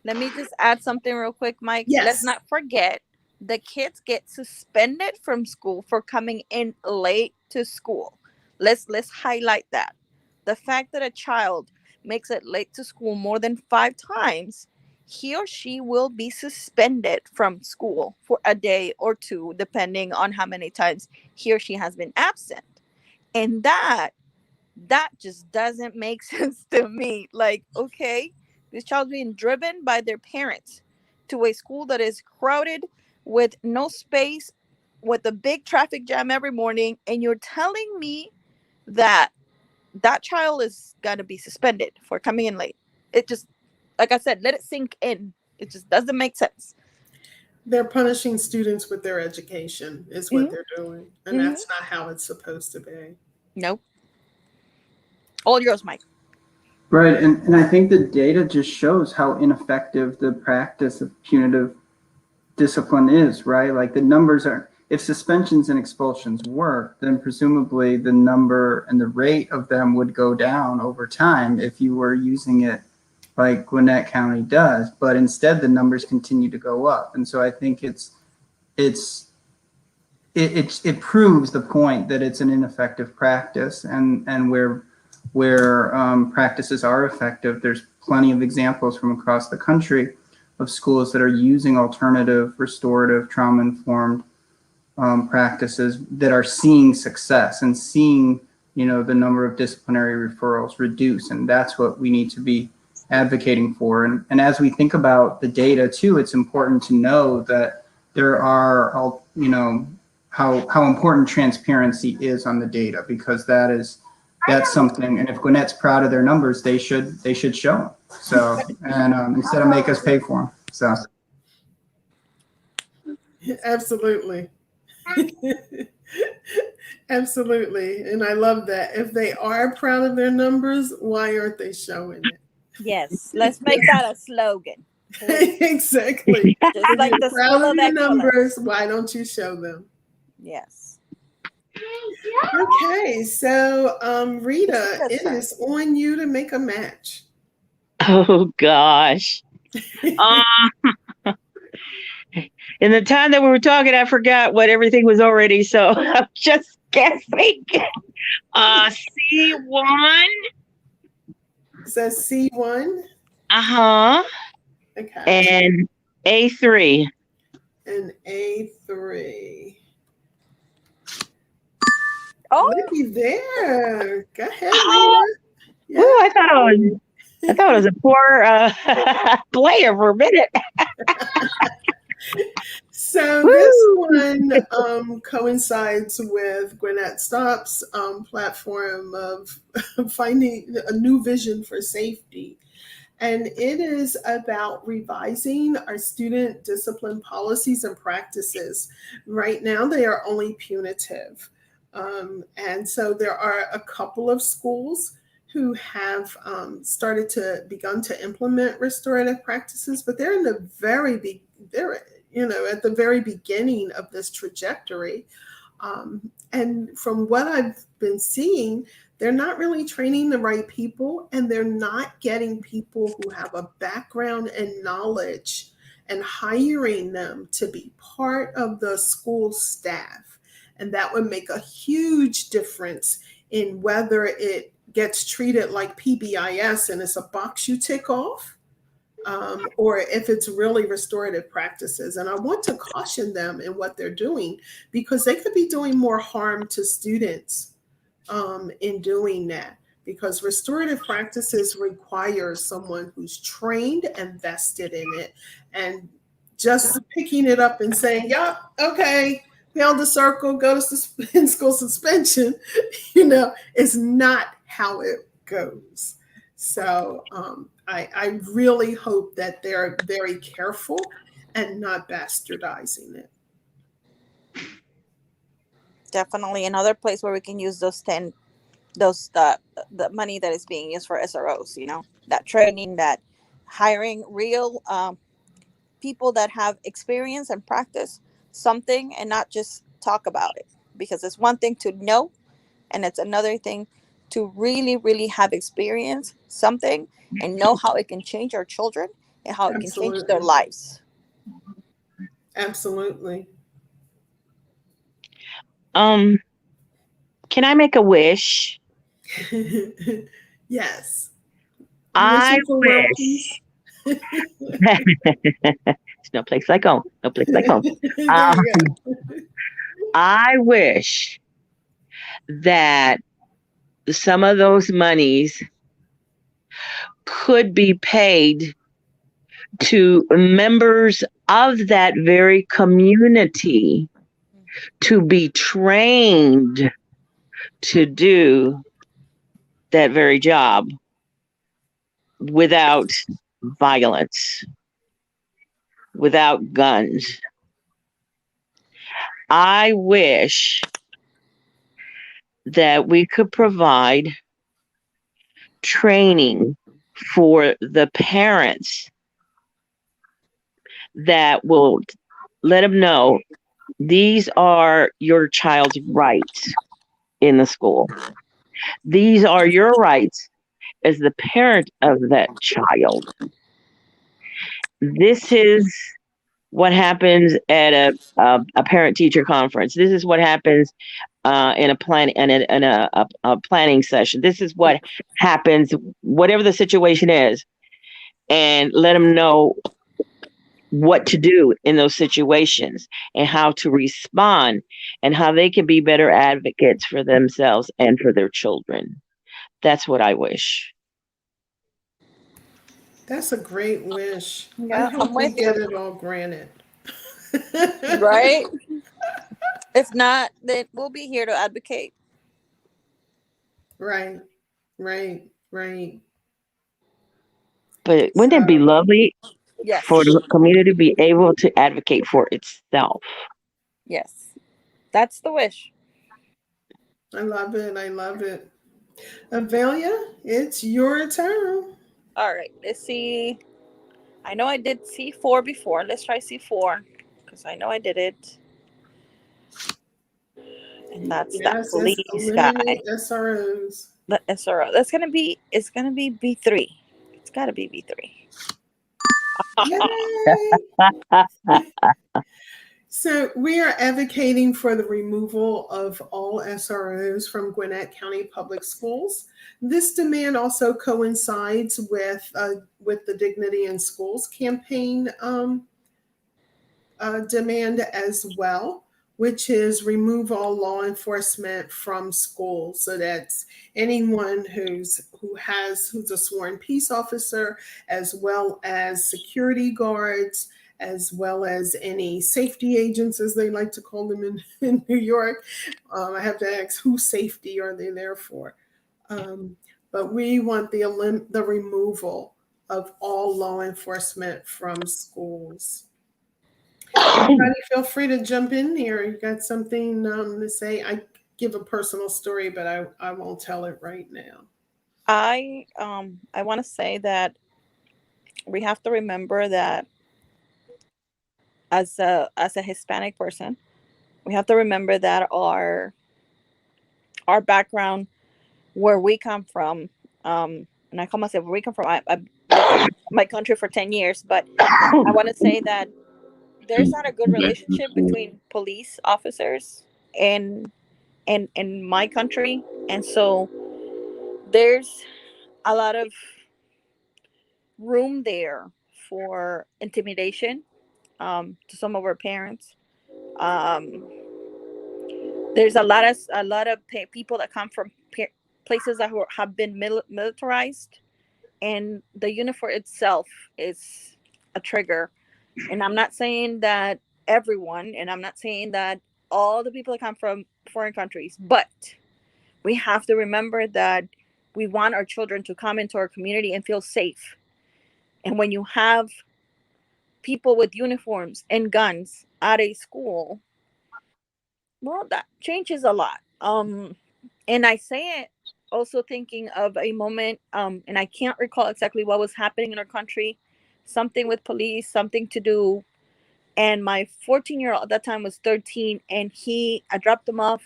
Let me just add something real quick, Mike. Yes. Let's not forget, the kids get suspended from school for coming in late to school. Let's highlight that. The fact that a child makes it late to school more than 5 times, he or she will be suspended from school for a day or 2, depending on how many times he or she has been absent. And that just doesn't make sense to me. Like, okay, this child's being driven by their parents to a school that is crowded with no space, with a big traffic jam every morning, and you're telling me that child is gonna be suspended for coming in late. It just, like I said, let it sink in. It just doesn't make sense. They're punishing students with their education is what they're doing. And that's not how it's supposed to be. Nope. All yours, Mike. Right, and I think the data just shows how ineffective the practice of punitive discipline is, right? Like the numbers are, if suspensions and expulsions work, then presumably the number and the rate of them would go down over time if you were using it like Gwinnett County does, but instead the numbers continue to go up. And so I think it's it proves the point that it's an ineffective practice, and where practices are effective, there's plenty of examples from across the country of schools that are using alternative, restorative, trauma-informed practices that are seeing success and seeing, you know, the number of disciplinary referrals reduce. And that's what we need to be advocating for. And as we think about the data too, it's important to know that there are, you know, how important transparency is on the data, because that's something, and if Gwinnett's proud of their numbers, they should show them. So, and instead of make us pay for them. So. Absolutely. Absolutely. And I love that. If they are proud of their numbers, why aren't they showing it? Yes, let's make that a slogan. Exactly. Just If like you're the proud School of of your Excellence. numbers, why don't you show them? Yes. Okay, so Rita, Yes, it is on you to make a match. Oh gosh. In the time that we were talking, I forgot what everything was already, so I'm just guessing. C1. So C1. Uh-huh. Okay. And A3. And A3. Oh, looky there. Go ahead, Oh, Rita. Yeah. ooh, I thought it was a poor player for a minute. So Woo! this one coincides with Gwinnett SToPP's platform of finding a new vision for safety. And it is about revising our student discipline policies and practices. Right now, they are only punitive. And so there are a couple of schools who have begun to implement restorative practices, but they're in the they're at the very beginning of this trajectory. And from what I've been seeing, they're not really training the right people, and they're not getting people who have a background and knowledge and hiring them to be part of the school staff. And that would make a huge difference in whether it gets treated like PBIS and it's a box you tick off, or if it's really restorative practices. And I want to caution them in what they're doing, because they could be doing more harm to students in doing that, because restorative practices require someone who's trained and vested in it. And just picking it up and saying, yeah, okay, pound the circle, go to in-school suspension, is not how it goes. So I really hope that they're very careful and not bastardizing it. definitely another place where we can use the money that is being used for SROs, that training, that hiring real people that have experience and practice something and not just talk about it, because it's one thing to know and it's another thing to really, really have experience something and know how it can change our children and how it can change their lives. Absolutely. Can I make a wish? Yes. I wish. There's no place like home. No place like home. I wish that some of those monies could be paid to members of that very community to be trained to do that very job without violence, without guns. I wish that we could provide training for the parents that will let them know these are your child's rights in the school. These are your rights as the parent of that child. This is what happens at a parent teacher conference. This is what happens in a planning session. This is what happens, whatever the situation is, and let them know what to do in those situations and how to respond and how they can be better advocates for themselves and for their children. That's what I wish. That's a great wish. I Yeah, hope I'm we with get you. it all granted. Right? If not, then we'll be here to advocate. Right, right, right. But wouldn't it be So, lovely for Yes. the community to be able to advocate for itself? Yes. That's the wish. I love it. I love it. Avelia, it's your turn. All right. Let's see. I know I did C4 before. Let's try C4 because I know I did it. And that's that Yes, it's police eliminate guy. SROs. The SRO. It's gonna be B3. It's gotta be B3. Yay! So we are advocating for the removal of all SROs from Gwinnett County Public Schools. This demand also coincides with the Dignity in Schools campaign demand as well, which is remove all law enforcement from schools. So that's anyone who's a sworn peace officer, as well as security guards, as well as any safety agents, as they like to call them in New York. I have to ask, whose safety are they there for? But we want the removal of all law enforcement from schools. Everybody feel free to jump in here. You got something to say? I give a personal story, but I won't tell it right now. I want to say that we have to remember that as a Hispanic person, we have to remember that our background, where we come from, and I call myself where we come from. I lived in my country for 10 years, but I want to say that there's not a good relationship between police officers and in my country, and so there's a lot of room there for intimidation to some of our parents. Um, there's a lot of people that come from places that have been militarized, and the uniform itself is a trigger. And I'm not saying that everyone, and I'm not saying that all the people that come from foreign countries, but we have to remember that we want our children to come into our community and feel safe. And when you have people with uniforms and guns at a school, well, that changes a lot. And I say it also thinking of a moment, and I can't recall exactly what was happening in our country, something with police, something to do. And my 14-year-old at that time was 13, and I dropped him off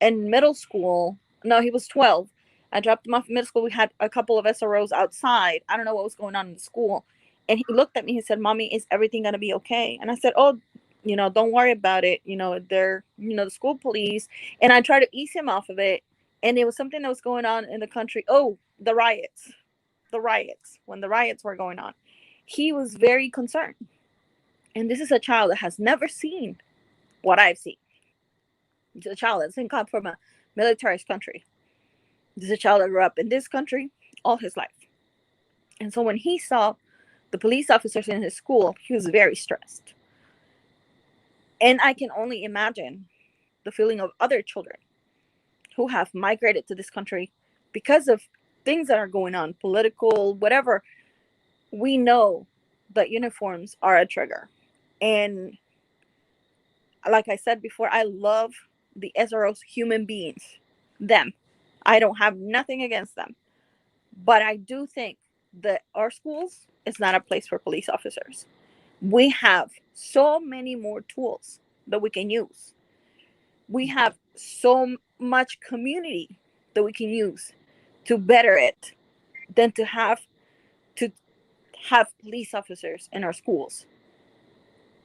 in middle school. No, he was 12. I dropped him off in middle school. We had a couple of SROs outside. I don't know what was going on in the school. And he looked at me. He said, "Mommy, is everything going to be okay?" And I said, "Oh, don't worry about it. They're, the school police." And I tried to ease him off of it. And it was something that was going on in the country. Oh, the riots. When the riots were going on. He was very concerned. And this is a child that has never seen what I've seen. It's a child that doesn't come from a militarized country. This is a child that grew up in this country all his life. And so when he saw the police officers in his school, he was very stressed. And I can only imagine the feeling of other children who have migrated to this country because of things that are going on, political, whatever. We know that uniforms are a trigger. And like I said before, I love the SROs, human beings, them. I don't have nothing against them. But I do think that our schools is not a place for police officers. We have so many more tools that we can use. We have so much community that we can use to better it than to have police officers in our schools.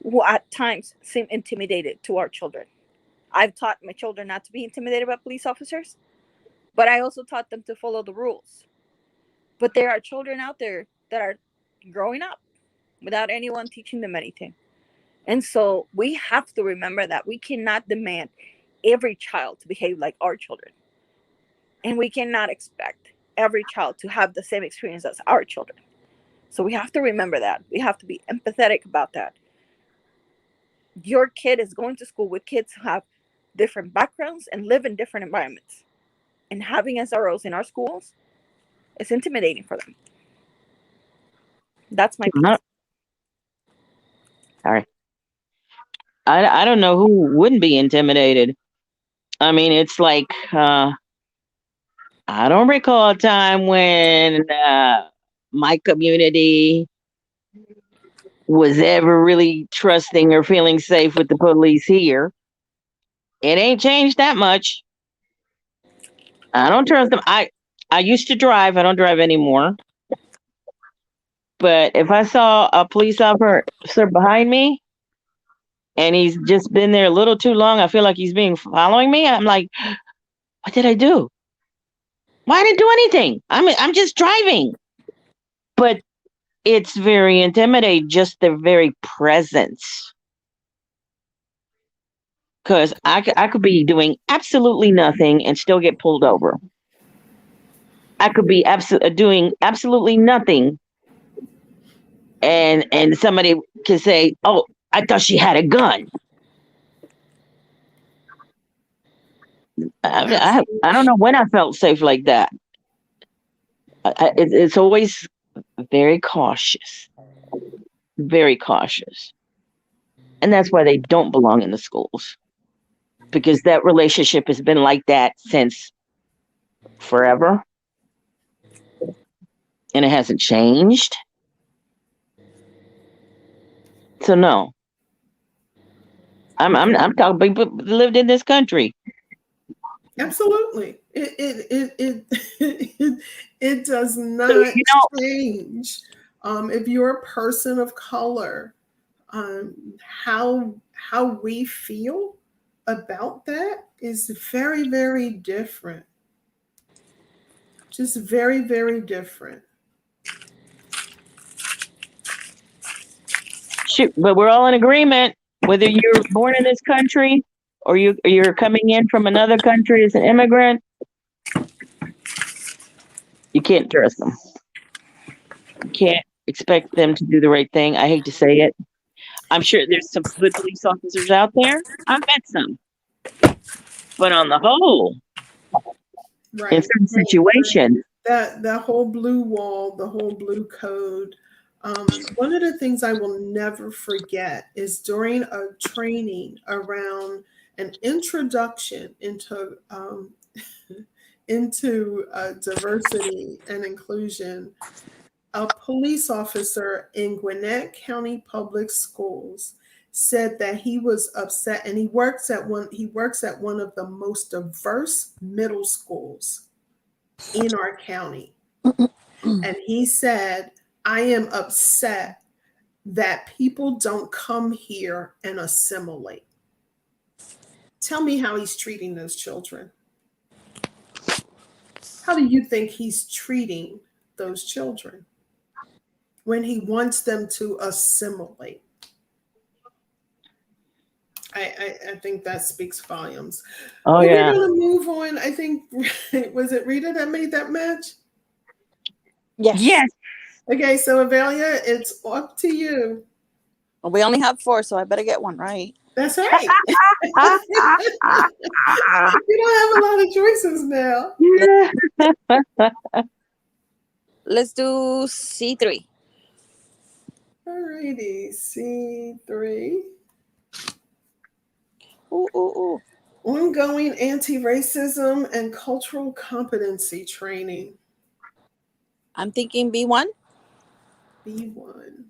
who at times seem intimidated to our children. I've taught my children not to be intimidated by police officers, but I also taught them to follow the rules. But there are children out there that are growing up without anyone teaching them anything. And so we have to remember that we cannot demand every child to behave like our children. And we cannot expect every child to have the same experience as our children. So we have to remember that. We have to be empathetic about that. Your kid is going to school with kids who have different backgrounds and live in different environments. And having SROs in our schools is intimidating for them. That's my piece. Sorry. I don't know who wouldn't be intimidated. I mean, it's like, I don't recall a time when my community was ever really trusting or feeling safe with the police here. It ain't changed that much. I don't trust them. I used to drive. I don't drive anymore. But if I saw a police officer behind me and he's just been there a little too long, I feel like he's following me. I'm like, what did I do? Why didn't I do anything? I'm just driving. But it's very intimidating, just their very presence. Because I could be doing absolutely nothing and still get pulled over. I could be doing absolutely nothing, and somebody could say, "Oh, I thought she had a gun." I don't know when I felt safe like that. It's always very cautious, and that's why they don't belong in the schools, because that relationship has been like that since forever, and it hasn't changed. So no, I'm talking people who lived in this country. Absolutely. It does not change. If you're a person of color, how we feel about that is very, very different. Just very, very different. Shoot, but we're all in agreement. Whether you're born in this country or you're coming in from another country as an immigrant, you can't trust them. You can't expect them to do the right thing. I hate to say it. I'm sure there's some good police officers out there. I've met some. But on the whole, right, in some situations, that whole blue wall, the whole blue code. One of the things I will never forget is during a training around an introduction into diversity and inclusion, a police officer in Gwinnett County Public Schools said that he was upset, and he works at one of the most diverse middle schools in our county. And he said, I am upset that people don't come here and assimilate. Tell me how he's treating those children. How do you think he's treating those children when he wants them to assimilate? I think that speaks volumes. Oh, yeah. We're going to move on. I think, was it Rita that made that match? Yes. Okay, so Avelia, it's up to you. Well, we only have 4, so I better get one right. That's right. You don't have a lot of choices now. Let's do C3. All righty, C3. Ooh. Ongoing anti-racism and cultural competency training. I'm thinking B1. B1.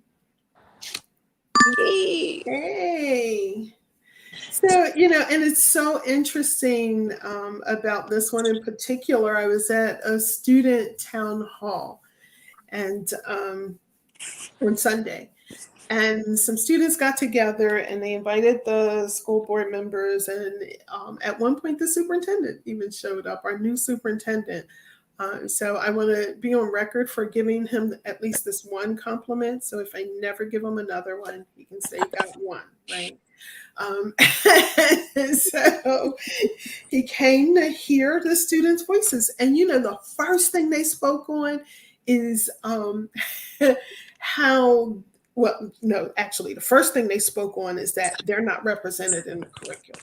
Yay. Hey. So, and it's so interesting about this one in particular. I was at a student town hall, and on Sunday. And some students got together and they invited the school board members. And at one point, the superintendent even showed up, our new superintendent. So I want to be on record for giving him at least this one compliment. So if I never give him another one, he can say he got one, right? So he came to hear the students' voices. And, you know, the first thing they spoke on is how, well, no, actually, the first thing they spoke on is that they're not represented in the curriculum.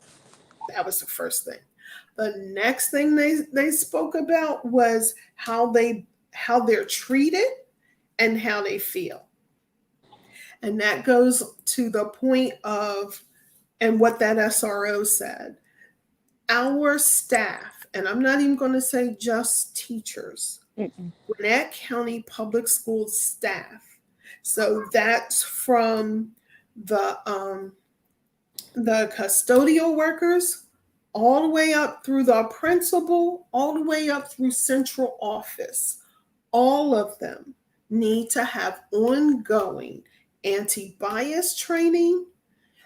That was the first thing. The next thing they spoke about was how they're treated and how they feel. And that goes to the point of, and what that SRO said, our staff, and I'm not even going to say just teachers, Gwinnett County Public Schools staff. So that's from the custodial workers all the way up through the principal, all the way up through central office. All of them need to have ongoing anti-bias training,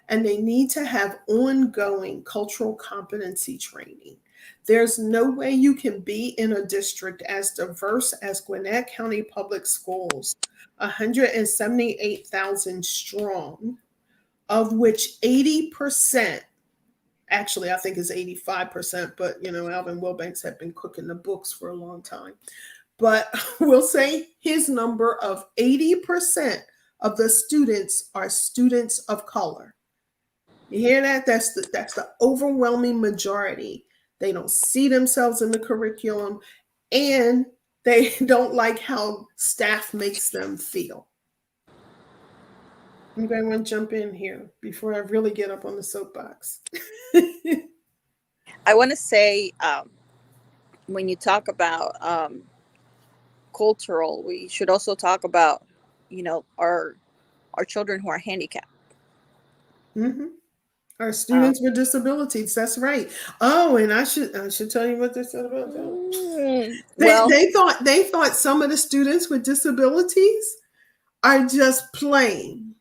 and they need to have ongoing cultural competency training. There's no way you can be in a district as diverse as Gwinnett County Public Schools, 178,000 strong, of which 80%, actually I think it's 85%, but you know, Alvin Wilbanks had been cooking the books for a long time. But we'll say his number of 80% of the students are students of color. You hear that? That's the overwhelming majority. They don't see themselves in the curriculum, and they don't like how staff makes them feel. Anybody want to jump in here before I really get up on the soapbox? I want to say, when you talk about cultural, we should also talk about, you know, our children who are handicapped. Mm-hmm. Our students with disabilities. That's right. Oh, and I should tell you what they said about that. They thought some of the students with disabilities are just plain.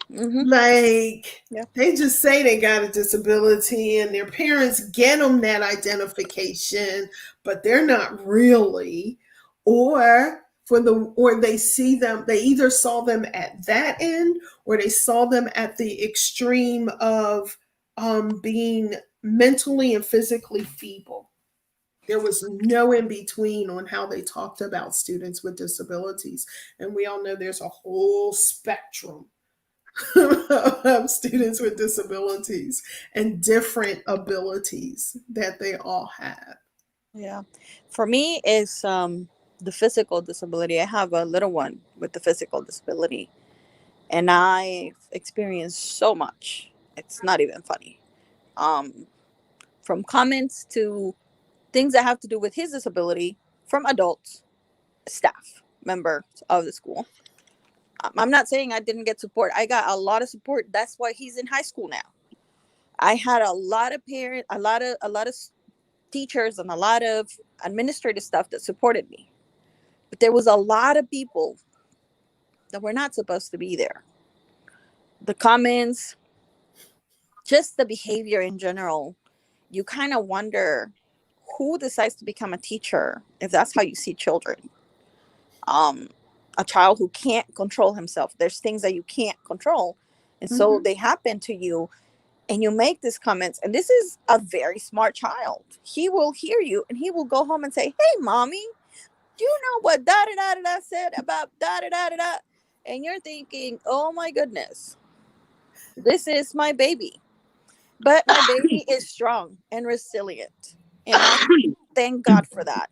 Like, they just say they got a disability and their parents get them that identification, but they're not really. Or they see them, they either saw them at that end or they saw them at the extreme of being mentally and physically feeble. There was no in between on how they talked about students with disabilities. And we all know there's a whole spectrum of students with disabilities and different abilities that they all have. Yeah. For me, is the physical disability. I have a little one with the physical disability, and I've experienced so much. It's not even funny. From comments to things that have to do with his disability from adults, staff members of the school. I'm not saying I didn't get support. I got a lot of support. That's why he's in high school now. I had a lot of parents, a lot of teachers, and a lot of administrative stuff that supported me. But there was a lot of people that were not supposed to be there. The comments, just the behavior in general, you kind of wonder who decides to become a teacher if that's how you see children. A child who can't control himself. There's things that you can't control. And so they happen to you, and you make these comments. And this is a very smart child. He will hear you and he will go home and say, "Hey, mommy, do you know what da-da-da-da-da said about da-da-da-da-da?" And you're thinking, oh my goodness, this is my baby. But my baby is strong and resilient. And I thank God for that,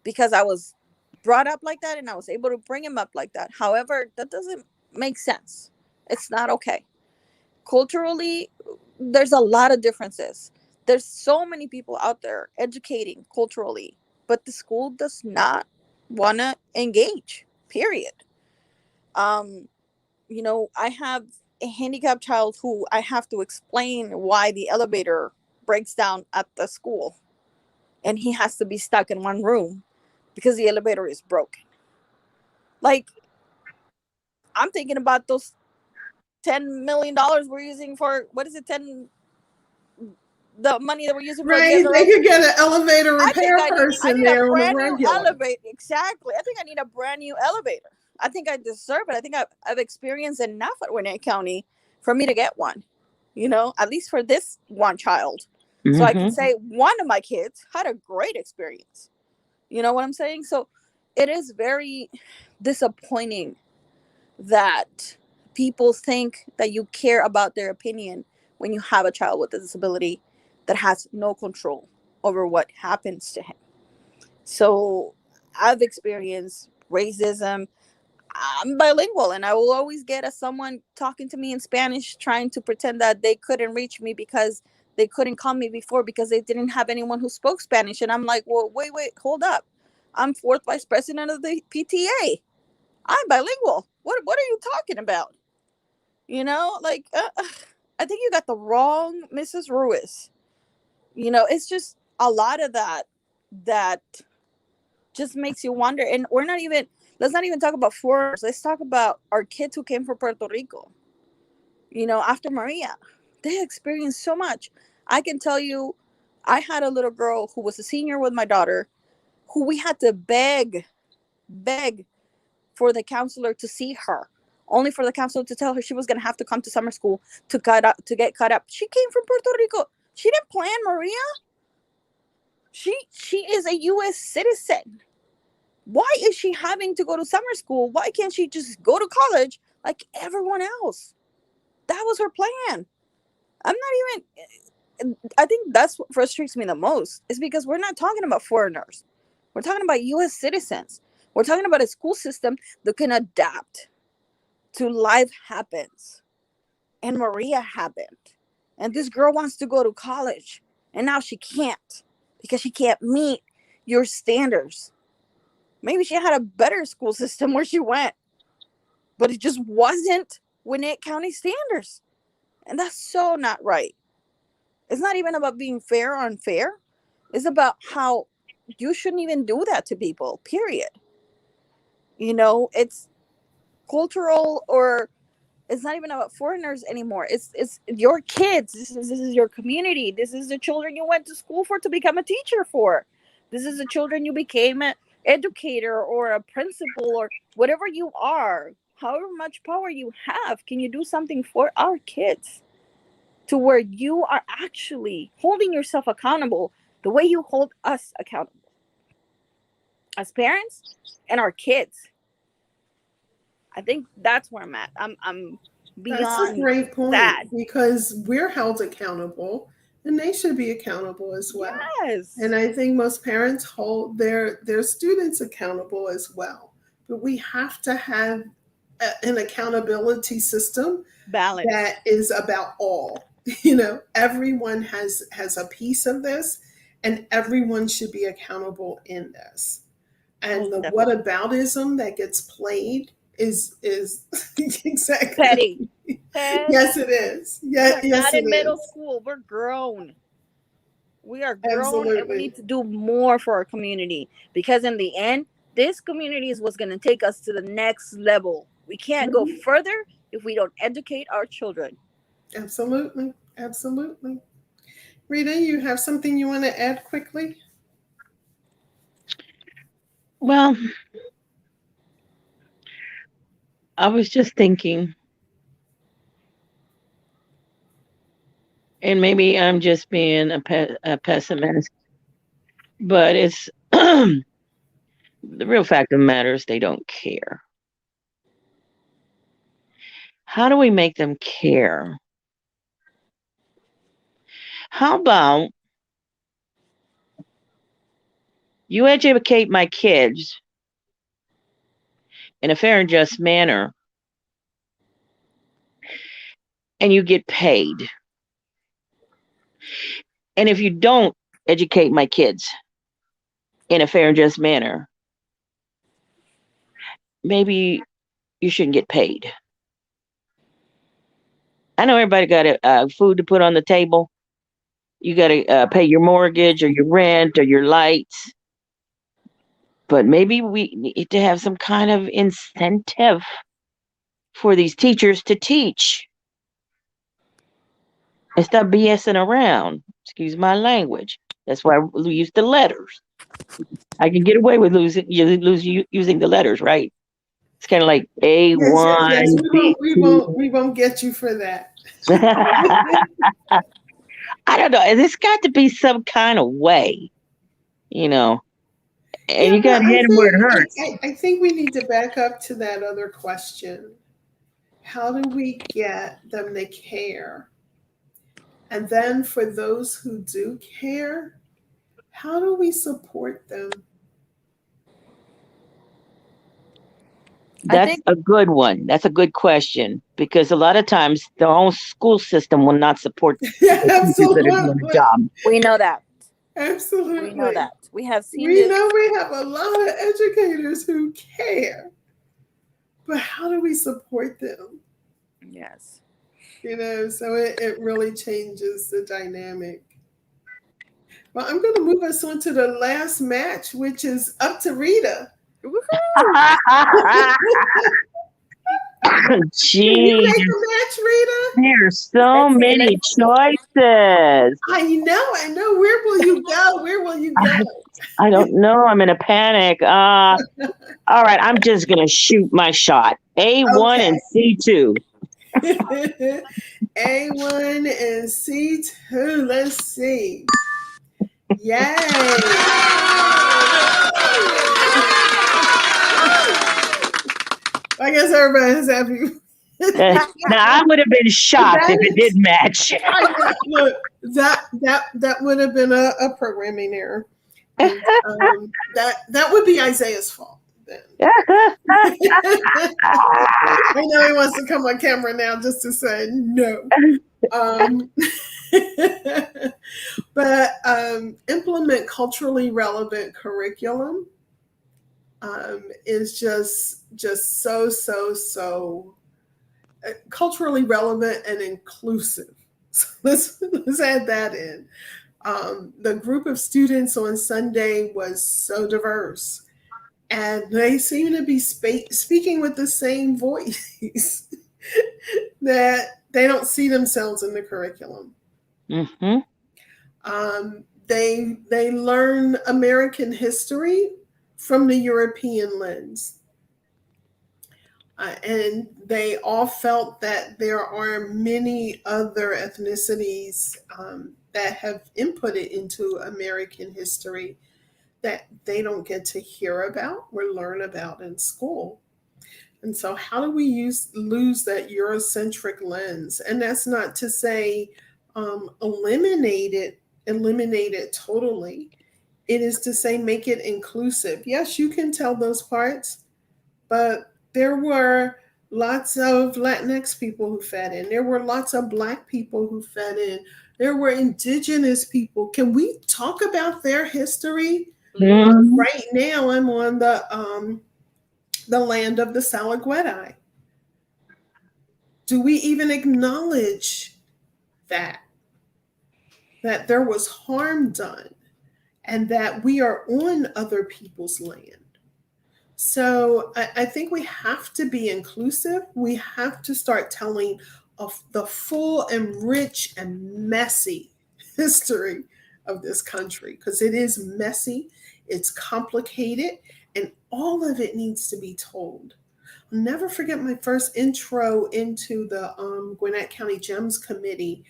because I was brought up like that and I was able to bring him up like that. However, that doesn't make sense. It's not okay. Culturally, there's a lot of differences. There's so many people out there educating culturally, but the school does not want to engage, period. You know, I have a handicapped child who I have to explain why the elevator breaks down at the school, and he has to be stuck in one room because the elevator is broken. Like, I'm thinking about those $10 million we're using for, what is it, the money that we're using for Right, the they other. could get an elevator I think repair I person need a there on the brand new regular. elevator. Exactly. I think I need a brand new elevator. I think I deserve it. I think I've experienced enough at Gwinnett County for me to get one, at least for this one child. So I can say one of my kids had a great experience. You know what I'm saying? So it is very disappointing that people think that you care about their opinion when you have a child with a disability that has no control over what happens to him. So I've experienced racism. I'm bilingual, and I will always get someone talking to me in Spanish, trying to pretend that they couldn't reach me because they couldn't call me before because they didn't have anyone who spoke Spanish. And I'm like, well, wait, hold up. I'm fourth vice president of the PTA. I'm bilingual. What are you talking about? I think you got the wrong Mrs. Ruiz. It's just a lot of that just makes you wonder. And let's not even talk about foreigners. Let's talk about our kids who came from Puerto Rico. After Maria, they experienced so much. I can tell you, I had a little girl who was a senior with my daughter, who we had to beg for the counselor to see her, only for the counselor to tell her she was going to have to come to summer school to get cut up. She came from Puerto Rico. She didn't plan Maria. She is a U.S. citizen. Why is she having to go to summer school? Why can't she just go to college like everyone else? That was her plan. I think that's what frustrates me the most, is because we're not talking about foreigners. We're talking about U.S. citizens. We're talking about a school system that can adapt to life happens. And Maria happened. And this girl wants to go to college. And now she can't because she can't meet your standards. Maybe she had a better school system where she went, but it just wasn't Gwinnett County standards. And that's so not right. It's not even about being fair or unfair. It's about how you shouldn't even do that to people, period. It's cultural, or it's not even about foreigners anymore. It's your kids. This is your community. This is the children you went to school for to become a teacher for. This is the children you became an educator or a principal or whatever you are. However much power you have, can you do something for our kids to where you are actually holding yourself accountable the way you hold us accountable as parents and our kids? I think that's where I'm at. I'm beyond That's a great point, sad. because we're held accountable and they should be accountable as well. Yes. And I think most parents hold their students accountable as well. But we have to have an accountability system Balance that is about all. Everyone has a piece of this, and everyone should be accountable in this. And the whataboutism that gets played is exactly petty. Yes, it is. Yes, Not in middle is. school. We're grown. We are grown. Absolutely. And we need to do more for our community, because in the end, this community is what's going to take us to the next level. We can't go further if we don't educate our children. Absolutely. Rita, you have something you want to add quickly? Well, I was just thinking, and maybe I'm just being a pessimist, but it's the real fact of the matter is they don't care. How do we make them care? How about you educate my kids in a fair and just manner, and you get paid? And if you don't educate my kids in a fair and just manner, maybe you shouldn't get paid. I know everybody got food to put on the table. You got to pay your mortgage or your rent or your lights. But maybe we need to have some kind of incentive for these teachers to teach and stop BSing around. Excuse my language. That's why we use the letters. I can get away with using the letters, right? It's kind of like A1, Yes. B2. We won't get you for that. I don't know. There's got to be some kind of way, and you got to hit them where it hurts. I think we need to back up to that other question. How do we get them to care? And then for those who do care, how do we support them? That's a good one. That's a good question, because a lot of times the whole school system will not support the teachers that are doing the job. We know that. Absolutely. We know that. We have seen We this. know we have a lot of educators who care, but how do we support them? Yes. So it really changes the dynamic. Well, I'm going to move us on to the last match, which is up to Rita. Gee, Can you make a match, Rita? There's so many choices. I know. Where will you go? I don't know. I'm in a panic. All right, I'm just gonna shoot my shot. A1 and C2. A1 and C2. Let's see. Yay! I guess everybody's happy. Now I would have been shocked if it did match. Look, that would have been a programming error. And, that would be Isaiah's fault. Then. I know he wants to come on camera now just to say no. But implement culturally relevant curriculum is just so culturally relevant and inclusive. So let's add that in. The group of students on Sunday was so diverse, and they seem to be speaking with the same voice that they don't see themselves in the curriculum. Mm-hmm. They learn American history from the European lens. And they all felt that there are many other ethnicities that have inputted into American history that they don't get to hear about or learn about in school. And so how do we lose that Eurocentric lens? And that's not to say eliminate it totally. It is to say make it inclusive. Yes, you can tell those parts, but there were lots of Latinx people who fed in. There were lots of Black people who fed in. There were indigenous people. Can we talk about their history? Mm-hmm. Right now, I'm on the land of the Salagüedai. Do we even acknowledge that there was harm done and that we are on other people's land? So I think we have to be inclusive. We have to start telling of the full and rich and messy history of this country, because it is messy, it's complicated, and all of it needs to be told. I'll never forget my first intro into the Gwinnett County GEMS Committee.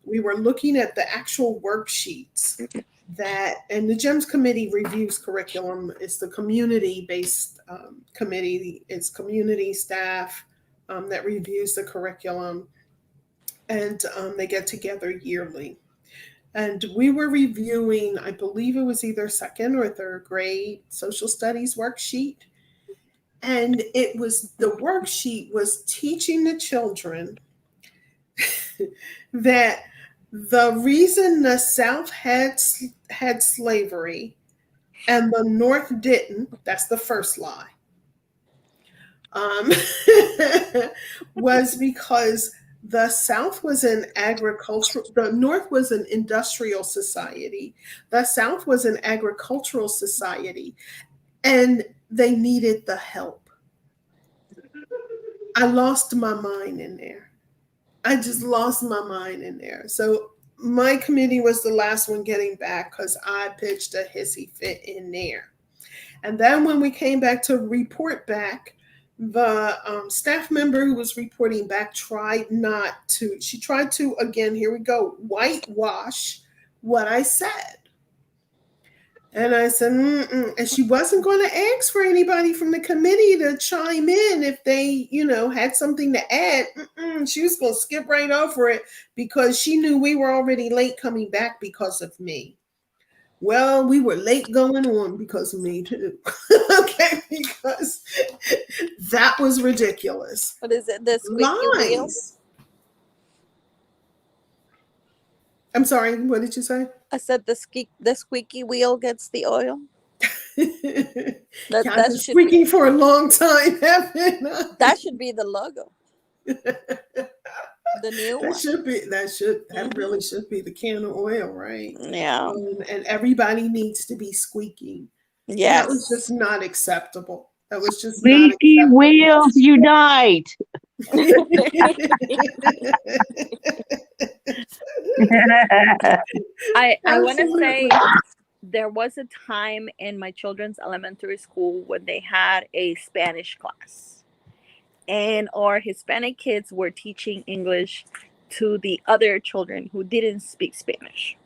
We were looking at the actual worksheets and the GEMS Committee reviews curriculum. It's the community-based committee. It's community staff that reviews the curriculum, and they get together yearly. And we were reviewing, I believe it was either second or third grade social studies worksheet. And the worksheet was teaching the children that the reason the South had slavery and the North didn't, that's the first lie, was because the South was an the North was an industrial society. The South was an agricultural society, and they needed the help. I lost my mind in there. I just lost my mind in there. So my committee was the last one getting back because I pitched a hissy fit in there. And then when we came back to report back, the staff member who was reporting back tried to, again, here we go, whitewash what I said. And I said, and she wasn't going to ask for anybody from the committee to chime in if they, had something to add. She was going to skip right over it because she knew we were already late coming back because of me. Well, we were late going on because of me too. Okay, because that was ridiculous. What is it? The squeaky wheel? Lies. I'm sorry, what did you say? I said the squeaky wheel gets the oil. I've been squeaking for a long time, haven't I? That should be the logo. The new one. That really should be the can of oil, right? Yeah. And everybody needs to be squeaking. Yes. That was just not acceptable. That was just Squeaky wheels unite. I want to say there was a time in my children's elementary school when they had a Spanish class, and our Hispanic kids were teaching English to the other children who didn't speak Spanish.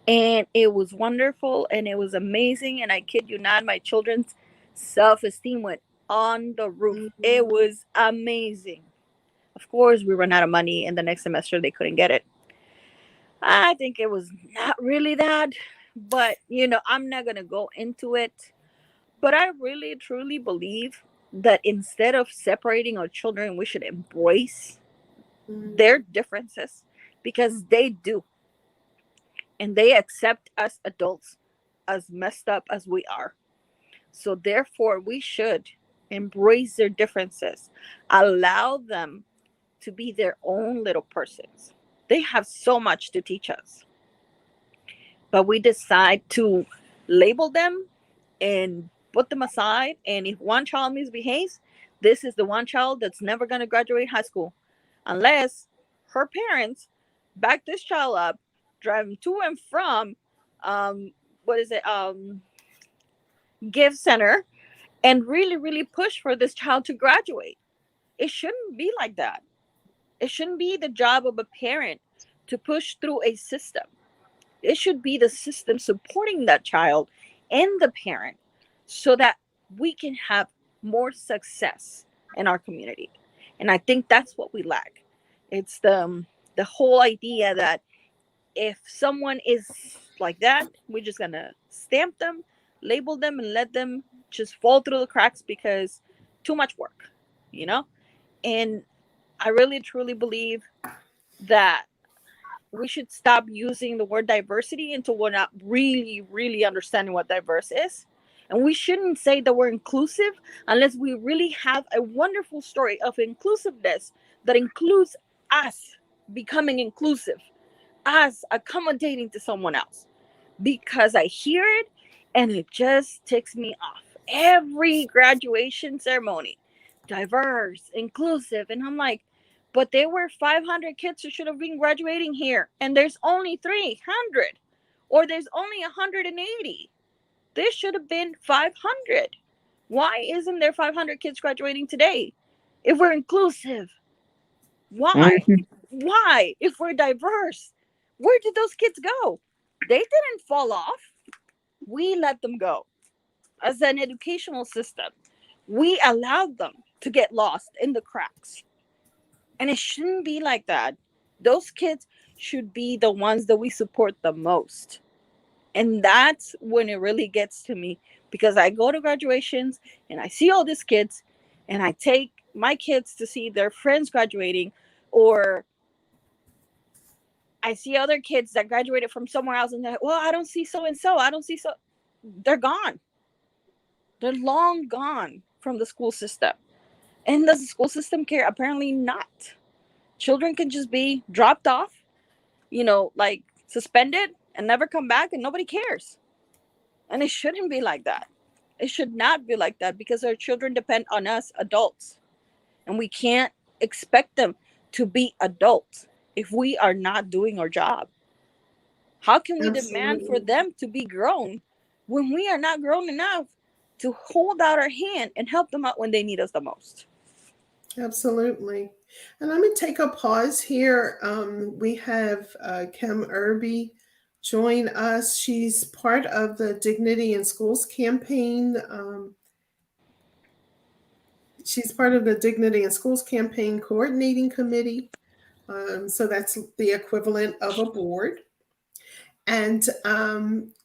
And it was wonderful and it was amazing. And I kid you not, my children's self-esteem went on the roof. It was amazing. Of course, we ran out of money, and the next semester they couldn't get it. I think it was not really that, but I'm not going to go into it. But I really, truly believe that instead of separating our children, we should embrace their differences, because they do. And they accept us adults as messed up as we are. So therefore, we should embrace their differences, allow them to be their own little persons. They have so much to teach us. But we decide to label them and put them aside. And if one child misbehaves, this is the one child that's never going to graduate high school. Unless her parents back this child up, drive him to and from, gift center, and really, really push for this child to graduate. It shouldn't be like that. It shouldn't be the job of a parent to push through a system. It should be the system supporting that child and the parent so that we can have more success in our community. And I think that's what we lack. It's the whole idea that if someone is like that, we're just going to stamp them, label them, and let them just fall through the cracks because too much work, And I really, truly believe that we should stop using the word diversity until we're not really, really understanding what diverse is. And we shouldn't say that we're inclusive unless we really have a wonderful story of inclusiveness that includes us becoming inclusive, us accommodating to someone else. Because I hear it and it just ticks me off. Every graduation ceremony, diverse, inclusive. And I'm like, but there were 500 kids who should have been graduating here, and there's only 300, or there's only 180. There should have been 500. Why isn't there 500 kids graduating today? If we're inclusive, why? Why? If we're diverse, where did those kids go? They didn't fall off. We let them go. As an educational system, we allowed them to get lost in the cracks. And it shouldn't be like that. Those kids should be the ones that we support the most. And that's when it really gets to me, because I go to graduations and I see all these kids and I take my kids to see their friends graduating, or I see other kids that graduated from somewhere else and they're like, well, I don't see so-and-so. I don't see so. They're gone. They're long gone from the school system. And does the school system care? Apparently not. Children can just be dropped off, like suspended and never come back, and nobody cares. And it shouldn't be like that. It should not be like that, because our children depend on us adults. and we can't expect them to be adults if we are not doing our job. How can we demand for Absolutely. them to be grown when we are not grown enough to hold out our hand and help them out when they need us the most? Absolutely. And I'm going to take a pause here. We have Kim Irby join us. She's part of the Dignity in Schools campaign. She's part of the Dignity in Schools campaign coordinating committee. So that's the equivalent of a board. And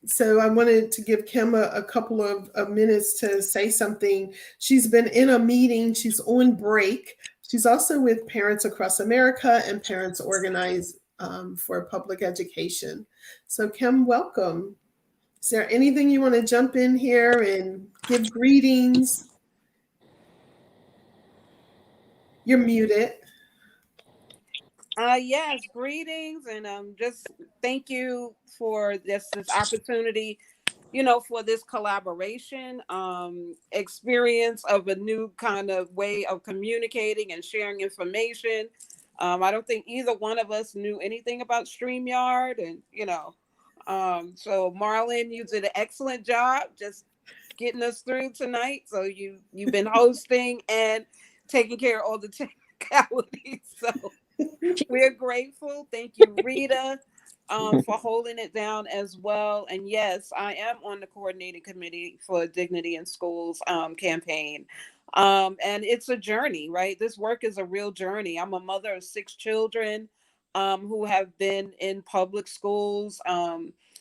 so I wanted to give Kim a couple of minutes to say something. She's been in a meeting, she's on break. She's also with Parents Across America and Parents Organize for Public Education. So Kim, welcome. Is there anything you want to jump in here and give greetings? You're muted. Yes, greetings, and just thank you for this opportunity, for this collaboration, experience of a new kind of way of communicating and sharing information. I don't think either one of us knew anything about StreamYard, and so Marlon, you did an excellent job just getting us through tonight. So you've been hosting and taking care of all the technicalities. So we're grateful. Thank you, Rita, for holding it down as well. And yes, I am on the coordinating committee for Dignity in Schools campaign. And it's a journey, right? This work is a real journey. I'm a mother of 6 children who have been in public schools,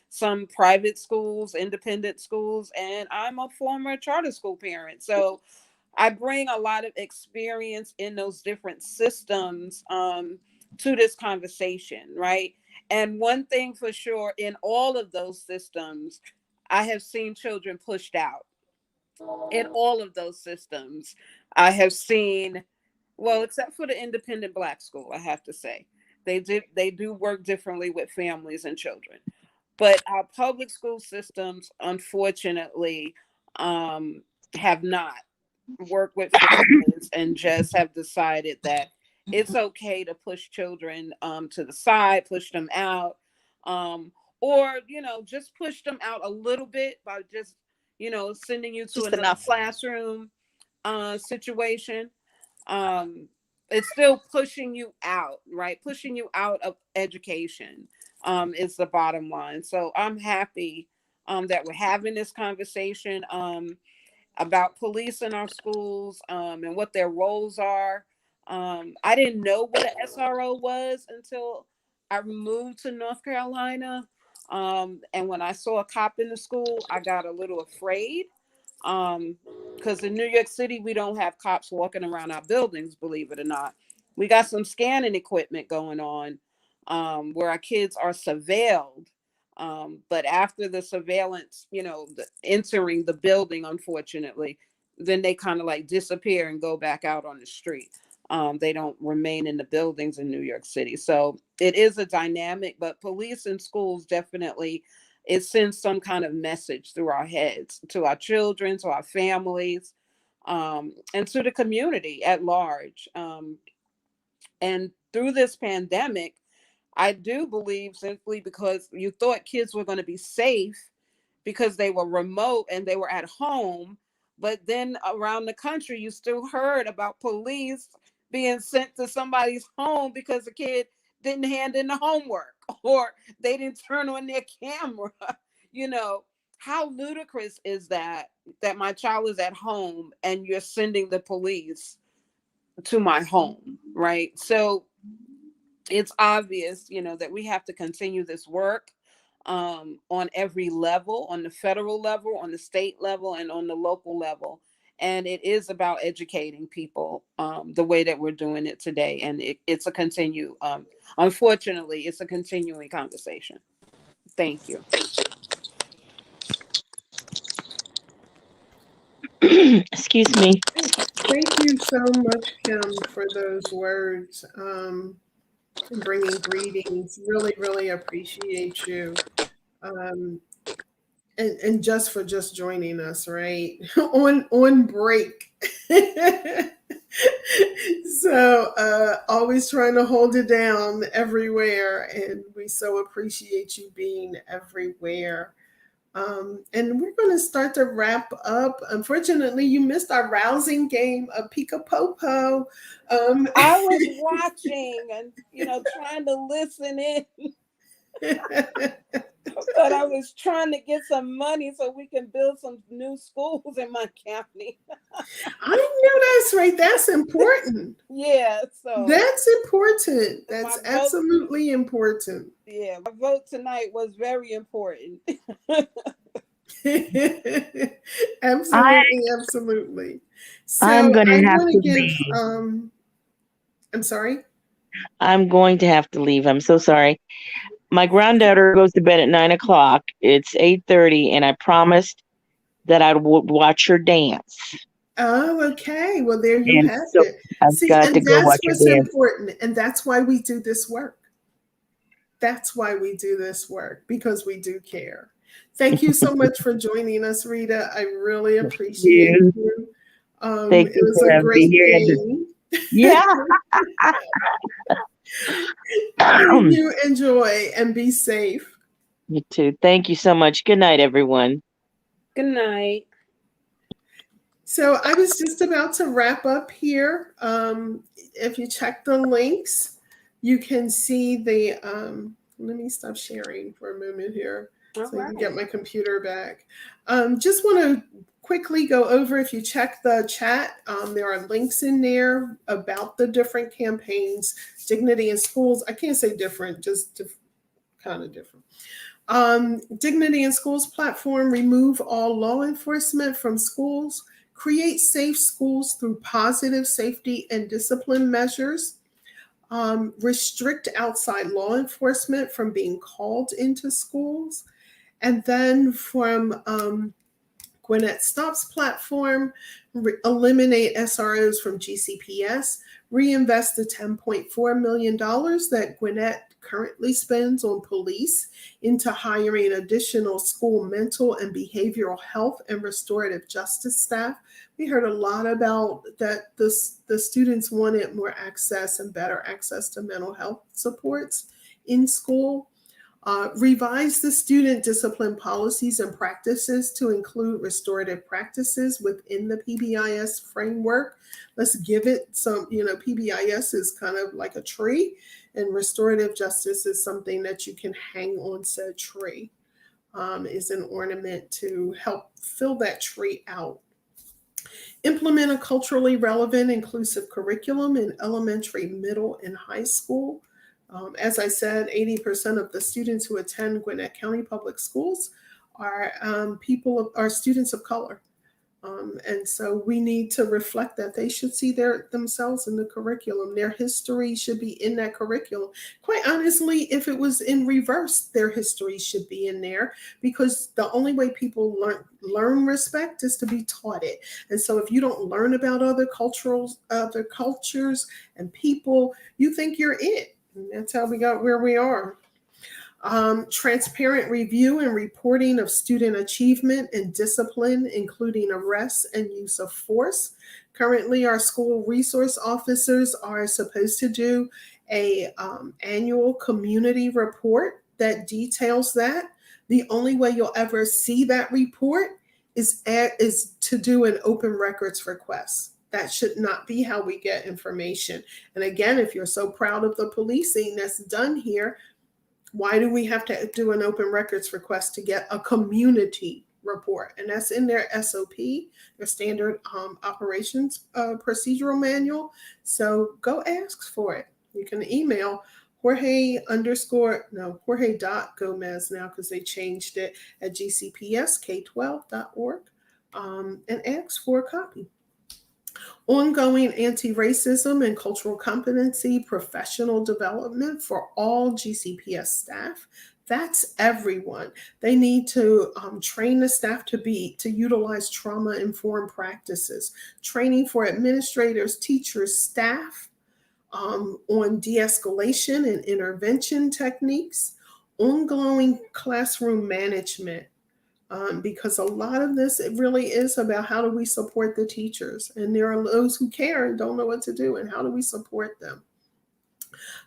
some private schools, independent schools, and I'm a former charter school parent. So I bring a lot of experience in those different systems to this conversation, right? And one thing for sure, in all of those systems, I have seen children pushed out. In all of those systems, I have seen, well, except for the independent Black school, I have to say, they do work differently with families and children. But our public school systems, unfortunately, have not work with families and just have decided that it's okay to push children to the side, push them out, or just push them out a little bit by just sending you to Just another enough. classroom situation. It's still pushing you out, right? Pushing you out of education is the bottom line. So I'm happy that we're having this conversation about police in our schools and what their roles are. I didn't know what an SRO was until I moved to North Carolina. And when I saw a cop in the school, I got a little afraid because in New York City, we don't have cops walking around our buildings, believe it or not. We got some scanning equipment going on where our kids are surveilled. But after the surveillance, entering the building, unfortunately, then they kind of like disappear and go back out on the street. They don't remain in the buildings in New York City. So it is a dynamic, but police and schools definitely, it sends some kind of message through our heads to our children, to our families, and to the community at large. And through this pandemic, I do believe simply because you thought kids were going to be safe because they were remote and they were at home. But then around the country, you still heard about police being sent to somebody's home because the kid didn't hand in the homework or they didn't turn on their camera. How ludicrous is that my child is at home and you're sending the police to my home, right? So it's obvious, that we have to continue this work on every level, on the federal level, on the state level, and on the local level. And it is about educating people the way that we're doing it today. And it's a unfortunately, it's a continuing conversation. Thank you. Excuse me. Thank you so much, Kim, for those words and bringing greetings. Really, really appreciate you. And just for just joining us, right? on break. So always trying to hold it down everywhere, and we so appreciate you being everywhere. And we're going to start to wrap up. Unfortunately, you missed our rousing game of P.O.P.E. I was watching and trying to listen in, but I was trying to get some money so we can build some new schools in my county. I know that's right. That's important. Yeah, so That's important. That's absolutely important. Yeah, my vote tonight was very important. Absolutely. So I'm going to have to give, leave. I'm sorry? I'm going to have to leave. I'm so sorry. My granddaughter goes to bed at 9 o'clock. It's 8:30, and I promised that I would watch her dance. Oh, okay. Well, there you have So it. I've See, got and to go that's watch her what's dance. important. And that's why we do this work. That's why we do this work, because we do care. Thank you so much for joining us, Rita. I really appreciate you. Thank It you was for a having me great here. game. Yeah. You enjoy and be safe. You too. Thank you so much. Good night, everyone. Good night. So I was just about to wrap up here. If you check the links, you can see the, let me stop sharing for a moment here so I can get my computer back. Just want to quickly go over, if you check the chat, there are links in there about the different campaigns. Dignity in Schools, I can't say different, just kind of different. Dignity in Schools platform, remove all law enforcement from schools, create safe schools through positive safety and discipline measures, restrict outside law enforcement from being called into schools, and then from Gwinnett Stops platform, eliminate SROs from GCPS, reinvest the $10.4 million that Gwinnett currently spends on police into hiring additional school mental and behavioral health and restorative justice staff. We heard a lot about that the students wanted more access and better access to mental health supports in school. Revise the student discipline policies and practices to include restorative practices within the PBIS framework. Let's give it some, PBIS is kind of like a tree, and restorative justice is something that you can hang on said tree, is an ornament to help fill that tree out. Implement a culturally relevant, inclusive curriculum in elementary, middle, and high school. As I said, 80% of the students who attend Gwinnett County Public Schools are students of color. And so we need to reflect that. They should see themselves in the curriculum. Their history should be in that curriculum. Quite honestly, if it was in reverse, their history should be in there, because the only way people learn respect is to be taught it. And so if you don't learn about other cultures and people, you think you're it. And that's how we got where we are. Transparent review and reporting of student achievement and discipline, including arrests and use of force. Currently, our school resource officers are supposed to do a annual community report that details that. The only way you'll ever see that report is to do an open records request. That should not be how we get information. And again, if you're so proud of the policing that's done here, why do we have to do an open records request to get a community report? And that's in their SOP, their standard operations procedural manual. So go ask for it. You can email Jorge.Gomez now, because they changed it, at gcpsk12.org, and ask for a copy. Ongoing anti-racism and cultural competency professional development for all GCPS staff. That's everyone. They need to train the staff to utilize trauma-informed practices, training for administrators, teachers, staff on de-escalation and intervention techniques, ongoing classroom management. because a lot of this, it really is about how do we support the teachers, and there are those who care and don't know what to do, and how do we support them.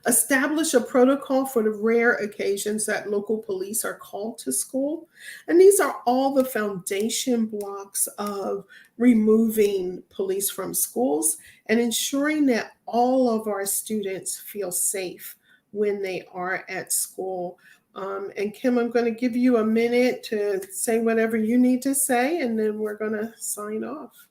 Establish a protocol for the rare occasions that local police are called to school. And these are all the foundation blocks of removing police from schools and ensuring that all of our students feel safe when they are at school. And Kim, I'm going to give you a minute to say whatever you need to say, and then we're going to sign off.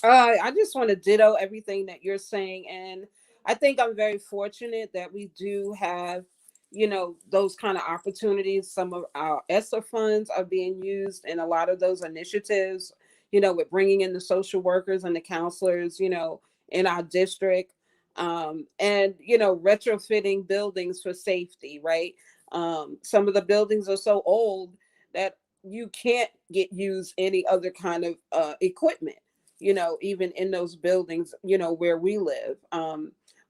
I just want to ditto everything that you're saying. And I think I'm very fortunate that we do have, those kind of opportunities. Some of our ESSA funds are being used in a lot of those initiatives, with bringing in the social workers and the counselors, in our district. And, retrofitting buildings for safety, right? Some of the buildings are so old that you can't use any other kind of equipment, even in those buildings, where we live.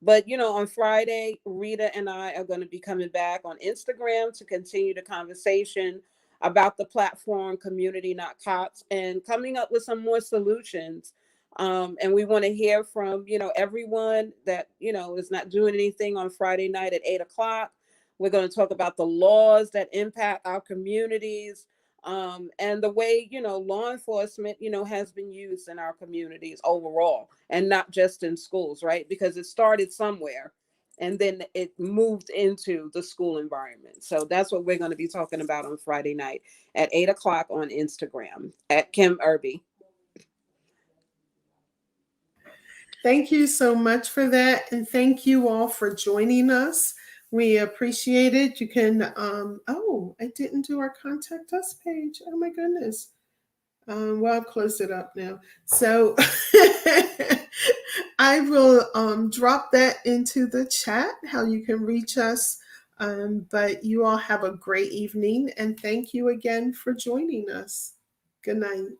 But, on Friday, Rita and I are going to be coming back on Instagram to continue the conversation about the platform Community Not Cops, and coming up with some more solutions. And we want to hear from, everyone that, is not doing anything on Friday night at 8 o'clock. We're going to talk about the laws that impact our communities. And the way, law enforcement, has been used in our communities overall, and not just in schools, right? Because it started somewhere and then it moved into the school environment. So that's what we're going to be talking about on Friday night at 8 o'clock on Instagram at Kim Irby. Thank you so much for that. And thank you all for joining us. We appreciate it. You can, I didn't do our contact us page. Oh my goodness. Well, I've closed it up now. So I will drop that into the chat, how you can reach us. But you all have a great evening, and thank you again for joining us. Good night.